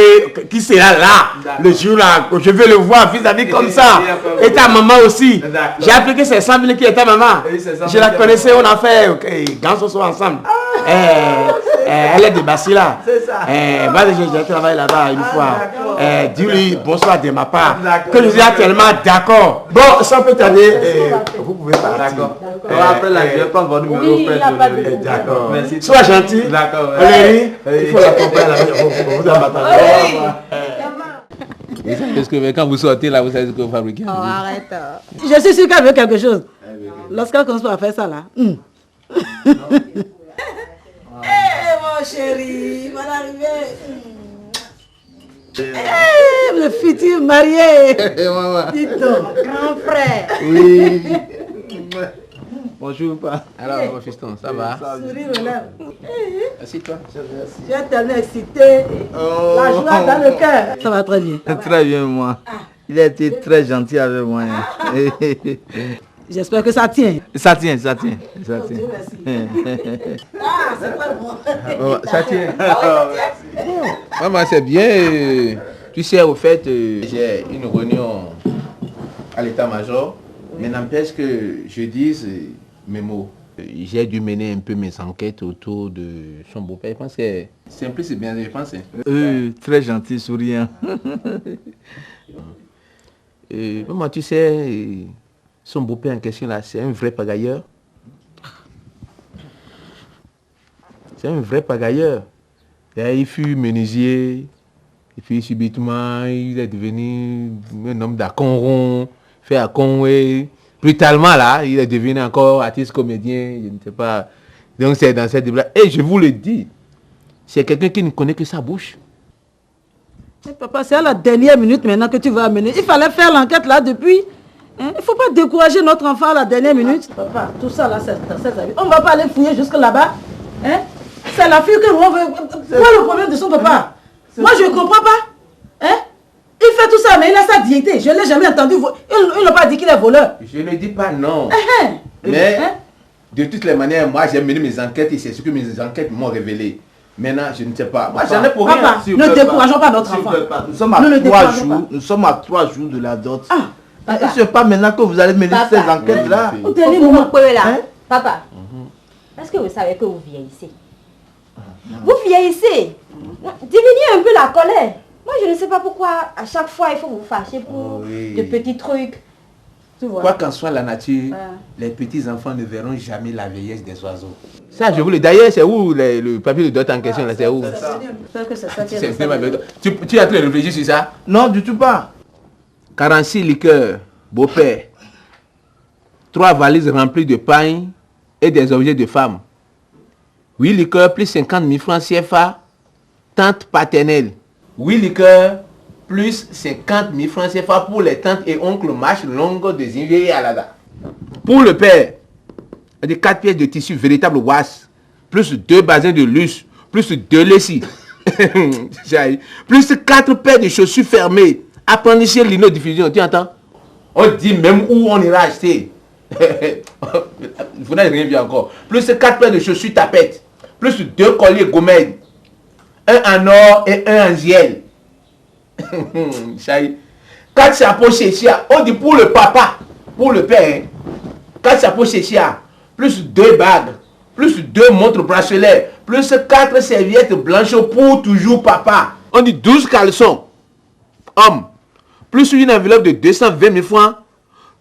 D: qui sera là le jour là, je veux le voir vis-à-vis comme ça. Et ta maman aussi. J'ai appris que c'est 100 000 qui est ta maman. Je la connaissais, on a fait Gansoso ensemble. Elle est de Basila.
N: C'est ça.
D: J'ai travaillé là-bas une fois. Dis-lui bonsoir de ma part. Que je suis tellement d'accord. Bon, sans peut tarder, vous pouvez partir.
F: D'accord. Après la je vais prendre votre numéro.
D: D'accord.
F: Merci.
D: Sois gentil.
F: D'accord.
D: Valérie, il faut l'accompagner là-bas. Vous attendez.
M: Parce que quand vous sortez là, vous savez ce que vous fabriquez.
K: Oh, arrête. Je suis sûr qu'elle veut quelque chose. Lorsqu'elle commence à faire ça là.
C: Mon chéri, bonne arrivée.
N: Le futur marié.
M: Maman.
N: Dis donc, grand frère.
M: Oui. Bonjour, papa. Alors, mon fiston, ça va?
N: Sourire aux lèvres.
M: Assieds-toi.
N: Tu es tellement excité. La joie dans le cœur. Ça va très bien.
M: Très bien, moi. Il a été très gentil avec moi.
N: J'espère que ça tient.
M: Ça tient. Ah,
N: c'est pas bon.
M: Ça tient. Maman, c'est bien. Tu sais, au fait, j'ai une réunion à l'état-major. Mais n'empêche que je dise mes mots. J'ai dû mener un peu mes enquêtes autour de son beau-père. Je pense que Simplice, c'est bien, je pense. Très gentil, souriant. Maman, tu sais, son beau-père en question, là, c'est un vrai pagailleur. C'est un vrai pagailleur. Il fut menuisier, et puis subitement, il est devenu un homme d'Aconron, fait à Conway. Brutalement, là, il est devenu encore artiste comédien, je ne sais pas. Donc, c'est dans cette débat. Et je vous le dis, c'est quelqu'un qui ne connaît que sa bouche.
N: Mais papa, c'est à la dernière minute maintenant que tu vas amener. Il fallait faire l'enquête là depuis. Hein? Il ne faut pas décourager notre enfant à la dernière minute. Papa, tout ça là, c'est on ne va pas aller fouiller jusque là-bas. Hein? C'est la fille que l'on veut. Quoi le problème de son papa? Moi, je ne comprends pas. Hein? Il fait tout ça, mais il a sa dignité. Je ne l'ai jamais entendu. Il n'a pas dit qu'il est voleur.
M: Je ne dis pas non. Mais, de toutes les manières, moi, j'ai mené mes enquêtes et c'est ce que mes enquêtes m'ont révélé. Maintenant, je ne sais pas. Moi, j'en ai pour rien.
N: Papa, ne décourageons pas notre enfant.
M: Nous sommes à 3 jours de la dot. Et ce n'est pas maintenant que vous allez mener ces enquêtes-là.
K: Papa, est-ce que vous savez que vous vieillissez? Vous vieillissez. Diminuez un peu la colère. Moi, je ne sais pas pourquoi à chaque fois il faut vous fâcher pour de petits trucs. Tu vois.
M: Quoi qu'en soit la nature, les petits-enfants ne verront jamais la vieillesse des oiseaux. Ça, je voulais. D'ailleurs, c'est où le papier de dot en question là? C'est où? Tu es en train de réfléchir sur ça? Non, du tout pas. 46 liqueurs, beau-père. 3 valises remplies de pain et des objets de femmes. 8 liqueurs plus 50 000 francs CFA, tante paternelle. 8 liqueurs plus 50 000 francs CFA pour les tantes et oncles marche longue de Zinvier et Alada. Pour le père, 4 pièces de tissu véritable was, plus 2 basins de luxe, plus 2 lessies, plus 4 paires de chaussures fermées, apprentissage Lino Diffusion, tu entends? On dit même où on ira acheter. Vous n'avez rien vu encore. Plus 4 paires de chaussures tapettes, plus 2 colliers gourmets, un en or et un en giel. 4 chapeaux Chéchia. On dit pour le papa, pour le père. 4 chapeaux Chéchia. Plus 2 bagues. Plus 2 montres bracelets. Plus 4 serviettes blanches pour toujours papa. On dit 12 caleçons. Homme. Plus une enveloppe de 220 000 francs.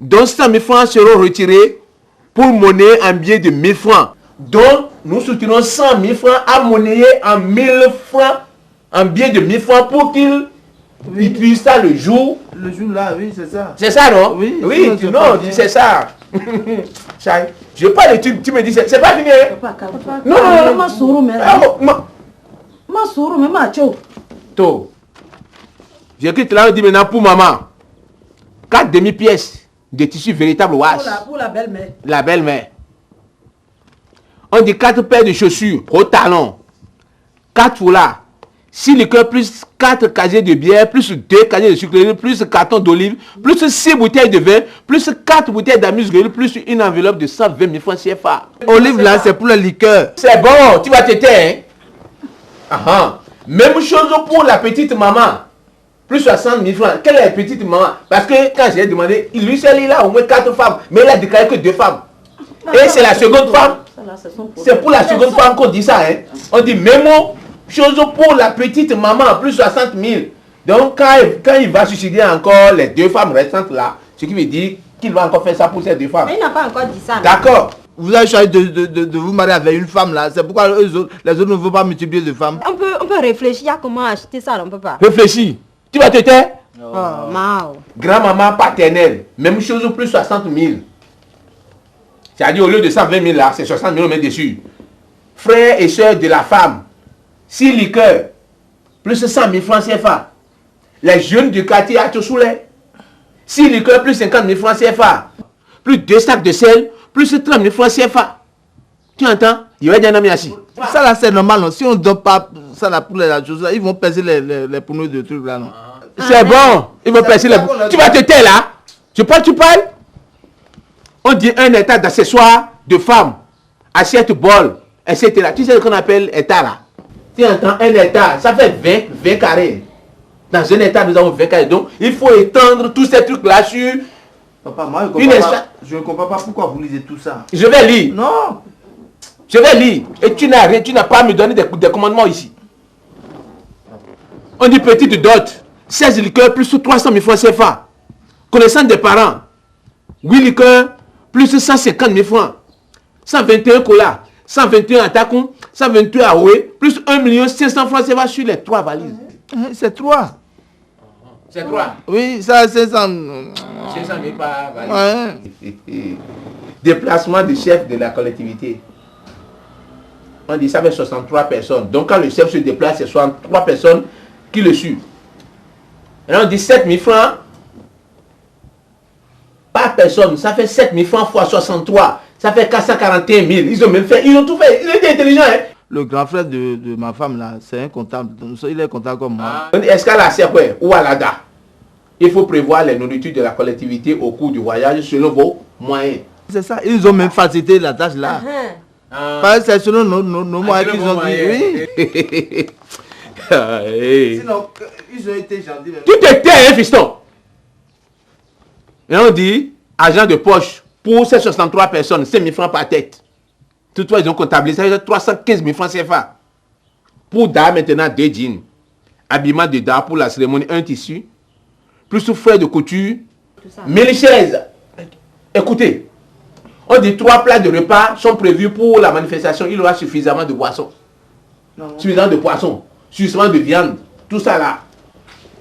M: Dont 100 000 francs seront retirés pour monnaie en billet de 1000 francs. Donc, nous soutenons 100 000 francs à monnayer en 1000 francs, en billet de 1000 francs pour qu'il puisse ça le jour. Le jour là, oui, c'est ça. C'est ça, non? Oui, non, c'est ça. Je parle de tu me dis, c'est pas fini. Non, je quitte là, on dit maintenant pour maman. 4 demi-pièces de tissu véritable wash.
N: Pour la belle-mère.
M: La belle-mère. On dit 4 paires de chaussures au talon, 4 foulards, 6 liqueurs plus 4 casiers de bière, plus 2 casiers de sucrerie, plus carton d'olive, plus 6 bouteilles de vin, plus 4 bouteilles d'amuse-gueule, plus une enveloppe de 120 000 francs CFA. Olive là, c'est pour la liqueur. C'est bon, tu vas t'éteindre. Même chose pour la petite maman. Plus 60 000 francs. Quelle est la petite maman? Parce que quand j'ai demandé, lui seul, il a au moins 4 femmes, mais il a déclaré que 2 femmes. Et c'est la seconde femme. C'est pour la seconde femme qu'on dit ça. On dit même chose pour la petite maman, plus 60 000. Donc quand il va suicider encore les 2 femmes restantes là, ce qui veut dire qu'il va encore faire ça pour ces 2 femmes.
K: Mais il n'a pas encore dit ça.
M: D'accord. Vous avez choisi de vous marier avec une femme là. C'est pourquoi les autres ne veulent pas multiplier de femmes.
K: On peut réfléchir à comment acheter ça, on peut pas.
M: Réfléchis. Tu vas te taire?
K: Oh, Mao.
M: Grand-maman paternelle, même chose plus 60 000. C'est-à-dire au lieu de 120 000 là, c'est 60 000 on met dessus. Frères et sœurs de la femme, 6 liqueurs, plus 100 000 francs CFA. Les jeunes du quartier à Tchousoulé. 6 liqueurs plus 50 000 francs CFA. Plus 2 sacs de sel, plus 30 000 francs CFA. Tu entends? Il va dire un ami assis.
O: Ça là c'est normal, non? Si on ne donne pas ça là pour les choses là, ils vont passer les pneus de trucs là, non?
M: C'est bon, ils vont passer les... Tu vas te taire là? Tu parles? On dit un état d'accessoires de femmes, assiette, bol, etc. Tu sais ce qu'on appelle état là? Tu entends? Un état, ça fait 20 carrés. Dans un état, nous avons 20 carrés. Donc, il faut étendre tous ces trucs là sur...
O: Papa, moi je ne comprends pas pourquoi vous lisez tout ça.
M: Je vais lire.
O: Non.
M: Je vais lire. Et tu n'as pas à me donner des commandements ici. On dit petite dot, 16 liqueurs plus 300 000 francs CFA. Connaissance des parents, 8 liqueurs plus 150 000 francs. 121 colas, 121 attaquons, 121 aoué, plus 1 500 000 francs CFA sur les 3 valises.
O: C'est 3.
M: C'est 3.
O: Oui, ça c'est 500.
M: 500 000 par valise. Ouais. Déplacement du chef de la collectivité. On dit ça fait 63 personnes. Donc quand le chef se déplace, c'est 63 personnes qui le suivent. Et on dit 7 000 francs par personne. Ça fait 7 000 francs fois 63. Ça fait 441 000. Ils ont même fait, ils ont tout fait. Ils étaient intelligents. Hein?
O: Le grand frère de ma femme là, c'est un comptable. Il est comptable comme moi.
M: Est-ce qu'à la CFE ou à l'ADA, il faut prévoir les nourritures de la collectivité au cours du voyage selon vos moyens.
O: C'est ça. Ils ont même facilité la tâche là. Parce que c'est selon nos moyens qu'ils ont dit. Oui.
M: Sinon, ils ont été gentils. Tu te tais, hein, fiston? Et on dit, agent de poche, pour ces 63 personnes, 5 000 francs par tête. Toutefois, ils ont comptabilisé, ça veut dire 315 000 francs CFA. Pour Dar, maintenant, 2 jeans. Habillement de Dar pour la cérémonie, un tissu. Plus frais de couture. 1000 chaises. Écoutez, on dit 3 plats de repas sont prévus pour la manifestation. Il y aura suffisamment de boissons. Suffisamment de poissons. Suffisamment de viande. Tout ça là.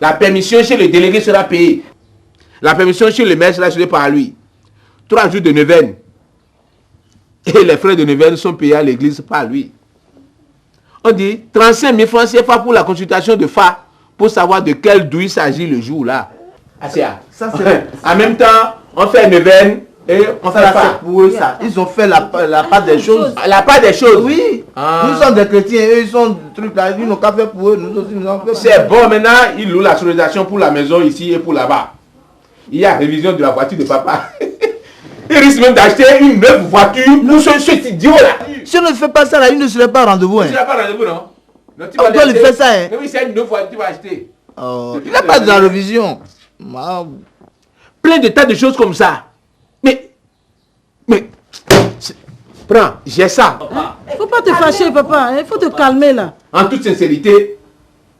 M: La permission chez le délégué sera payée. La permission chez le maire sera assurée par lui. 3 jours de neuvaine. Et les frais de neuvaine sont payés à l'église par lui. On dit 35 000 francs CFA pour la consultation de FA pour savoir de quel douille il s'agit le jour là. En même temps, on fait neuvaine et on fait FA.
O: Pour eux, ça. Ils ont fait la part des choses.
M: La part des choses.
O: Oui. Nous sommes des chrétiens, eux ils sont des trucs là. Ils n'ont qu'à faire pour eux. Nous aussi nous avons fait.
M: C'est bon, maintenant ils louent la sonorisation pour la maison ici et pour là-bas. Il y a révision de la voiture de papa. Il risque même d'acheter une neuve voiture pour ce idiot là.
O: Si on ne fait pas ça là, il ne serait pas au rendez-vous.
M: Il ne serait pas au rendez-vous, non?
O: On doit lui faire ça. Hein.
M: Oui, c'est une neuve voiture que tu vas acheter.
O: Il n'a pas de la révision.
M: Plein de tas de choses comme ça. Mais, prends, j'ai ça.
N: Il ne faut pas te fâcher, papa. Il faut te calmer là.
M: En toute sincérité,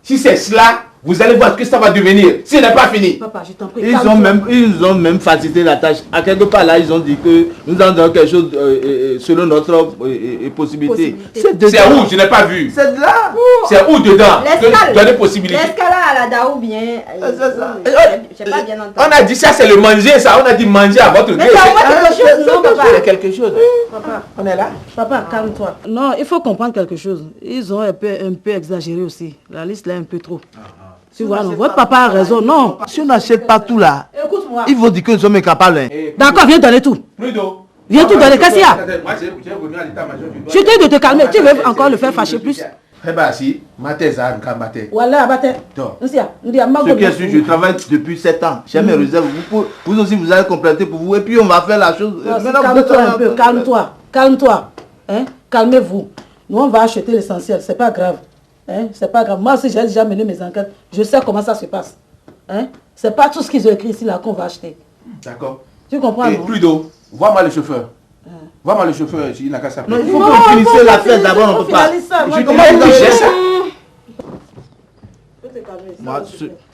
M: si c'est cela, vous allez voir ce que ça va devenir. Ce n'est pas fini.
N: Papa, je t'en prie.
O: Ils ont même facilité la tâche. À quelque part là, ils ont dit que nous allons donner quelque chose selon notre possibilité.
M: C'est où? Je n'ai pas vu.
O: C'est de là.
M: C'est où dedans? Donner possibilité.
P: L'escalade à la Daou bien. J'ai pas bien entendu.
M: On a dit ça, c'est le manger, ça. On a dit manger à votre gré.
P: Mais ça quelque chose, non, papa?
M: C'est quelque chose.
N: Papa,
M: on est là.
N: Papa, calme-toi. Non, il faut comprendre quelque chose. Ils ont un peu exagéré aussi. La liste là est un peu trop. Tu vois, non, votre papa a raison, non.
O: Si on n'achète pas tout là,
N: écoute-moi.
O: Ils vont dire que nous sommes incapables. Hein.
N: D'accord, viens donner tout. Viens tout donner, qu'est-ce qu'il y a? Je te dis de te calmer, tu veux encore le faire fâcher plus? Voilà, bate.
O: Ce qui est sûr, je travaille depuis 7 ans. J'ai mes réserves. Vous aussi, vous allez compléter pour vous. Et puis, on va faire la chose.
N: Calme-toi un peu, calme-toi. Calme-toi. Hein? Calmez-vous. Nous, on va acheter l'essentiel, c'est pas grave. Hein? C'est pas grave. Moi aussi, j'ai déjà mené mes enquêtes. Je sais comment ça se passe. Hein? C'est pas tout ce qu'ils ont écrit ici là qu'on va acheter.
M: D'accord.
N: Tu comprends?
M: Et plus d'eau. Vois-moi le chauffeur. Vois-moi le chauffeur. Il n'a qu'à s'appeler.
O: Non, il faut qu'on finisse la fête d'abord. On ne peut pas.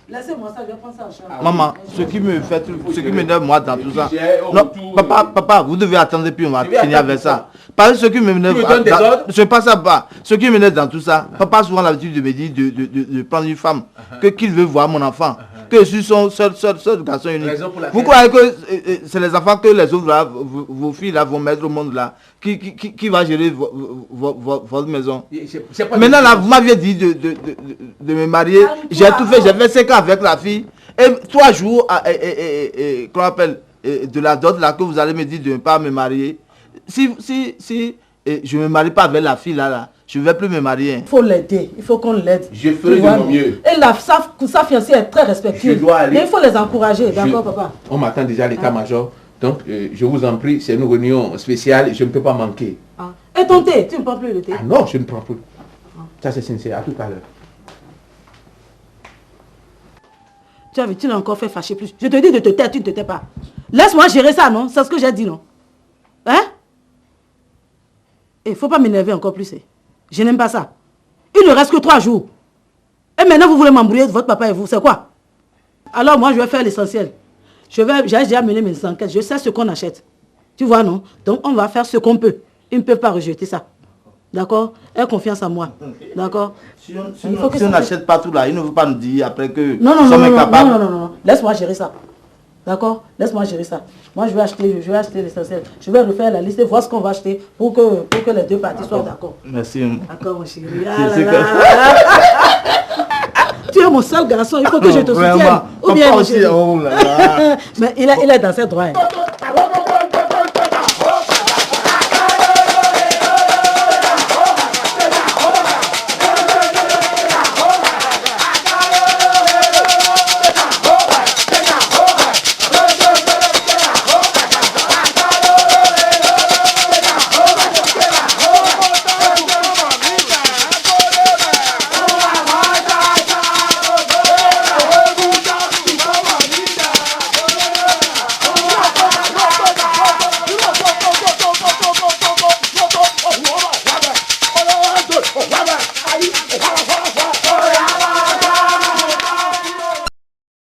N: Laissez-moi ça, je vais prendre ça en charge.
O: Maman, ce qui me fait, ce qui m'énerve moi dans tout ça. Non, papa, vous devez attendre puis on va finir avec ça. Parce que ce qui m'énerve, je passe à bas. Ce qui m'énerve dans tout ça, papa a souvent l'habitude de me dire de prendre une femme, qu'il veut voir mon enfant. que je suis son seul garçon unique. Vous croyez que c'est les enfants que les autres là, vos filles là vont mettre au monde là, qui va gérer votre maison? Maintenant là, vous m'aviez dit de me marier. J'ai tout fait, j'ai fait 5 ans avec la fille. Et 3 jours, qu'on appelle, de la dot là, que vous allez me dire de ne pas me marier. Si je ne me marie pas avec la fille là, je ne vais plus me marier.
N: Il faut l'aider, il faut qu'on l'aide.
M: Je ferai de mon mieux.
N: Et sa fiancée est très respectueuse. Mais il faut les encourager, d'accord papa?
M: On m'attend déjà à l'état-major. Donc, je vous en prie, c'est une réunion spéciale, je ne peux pas manquer.
N: Et ton thé, tu ne prends plus le thé?
M: Non, je ne prends plus. Ça c'est sincère, à tout à l'heure.
N: Tu l'as encore fait fâcher plus. Je te dis de te taire, tu ne te tais pas. Laisse-moi gérer ça, non? C'est ce que j'ai dit, non? Hein? Il ne faut pas m'énerver encore plus. Je n'aime pas ça. Il ne reste que 3 jours. Et maintenant, vous voulez m'embrouiller, votre papa et vous. C'est quoi? Alors moi, je vais faire l'essentiel. J'ai déjà mené mes enquêtes. Je sais ce qu'on achète. Tu vois, non? Donc, on va faire ce qu'on peut. Ils ne peuvent pas rejeter ça. D'accord? Aie confiance en moi. D'accord?
O: Si on n'achète pas tout là, il ne veut pas nous dire après que
N: non. Laisse-moi gérer ça. D'accord? Laisse-moi gérer ça. Moi, je vais acheter l'essentiel. Je vais refaire la liste et voir ce qu'on va acheter pour que les deux parties soient d'accord.
O: Merci.
N: D'accord, mon chéri. Tu es mon seul garçon, il faut que je te soutienne. Ou bien,
O: aussi, oh là là.
N: mais il est dans ses droits.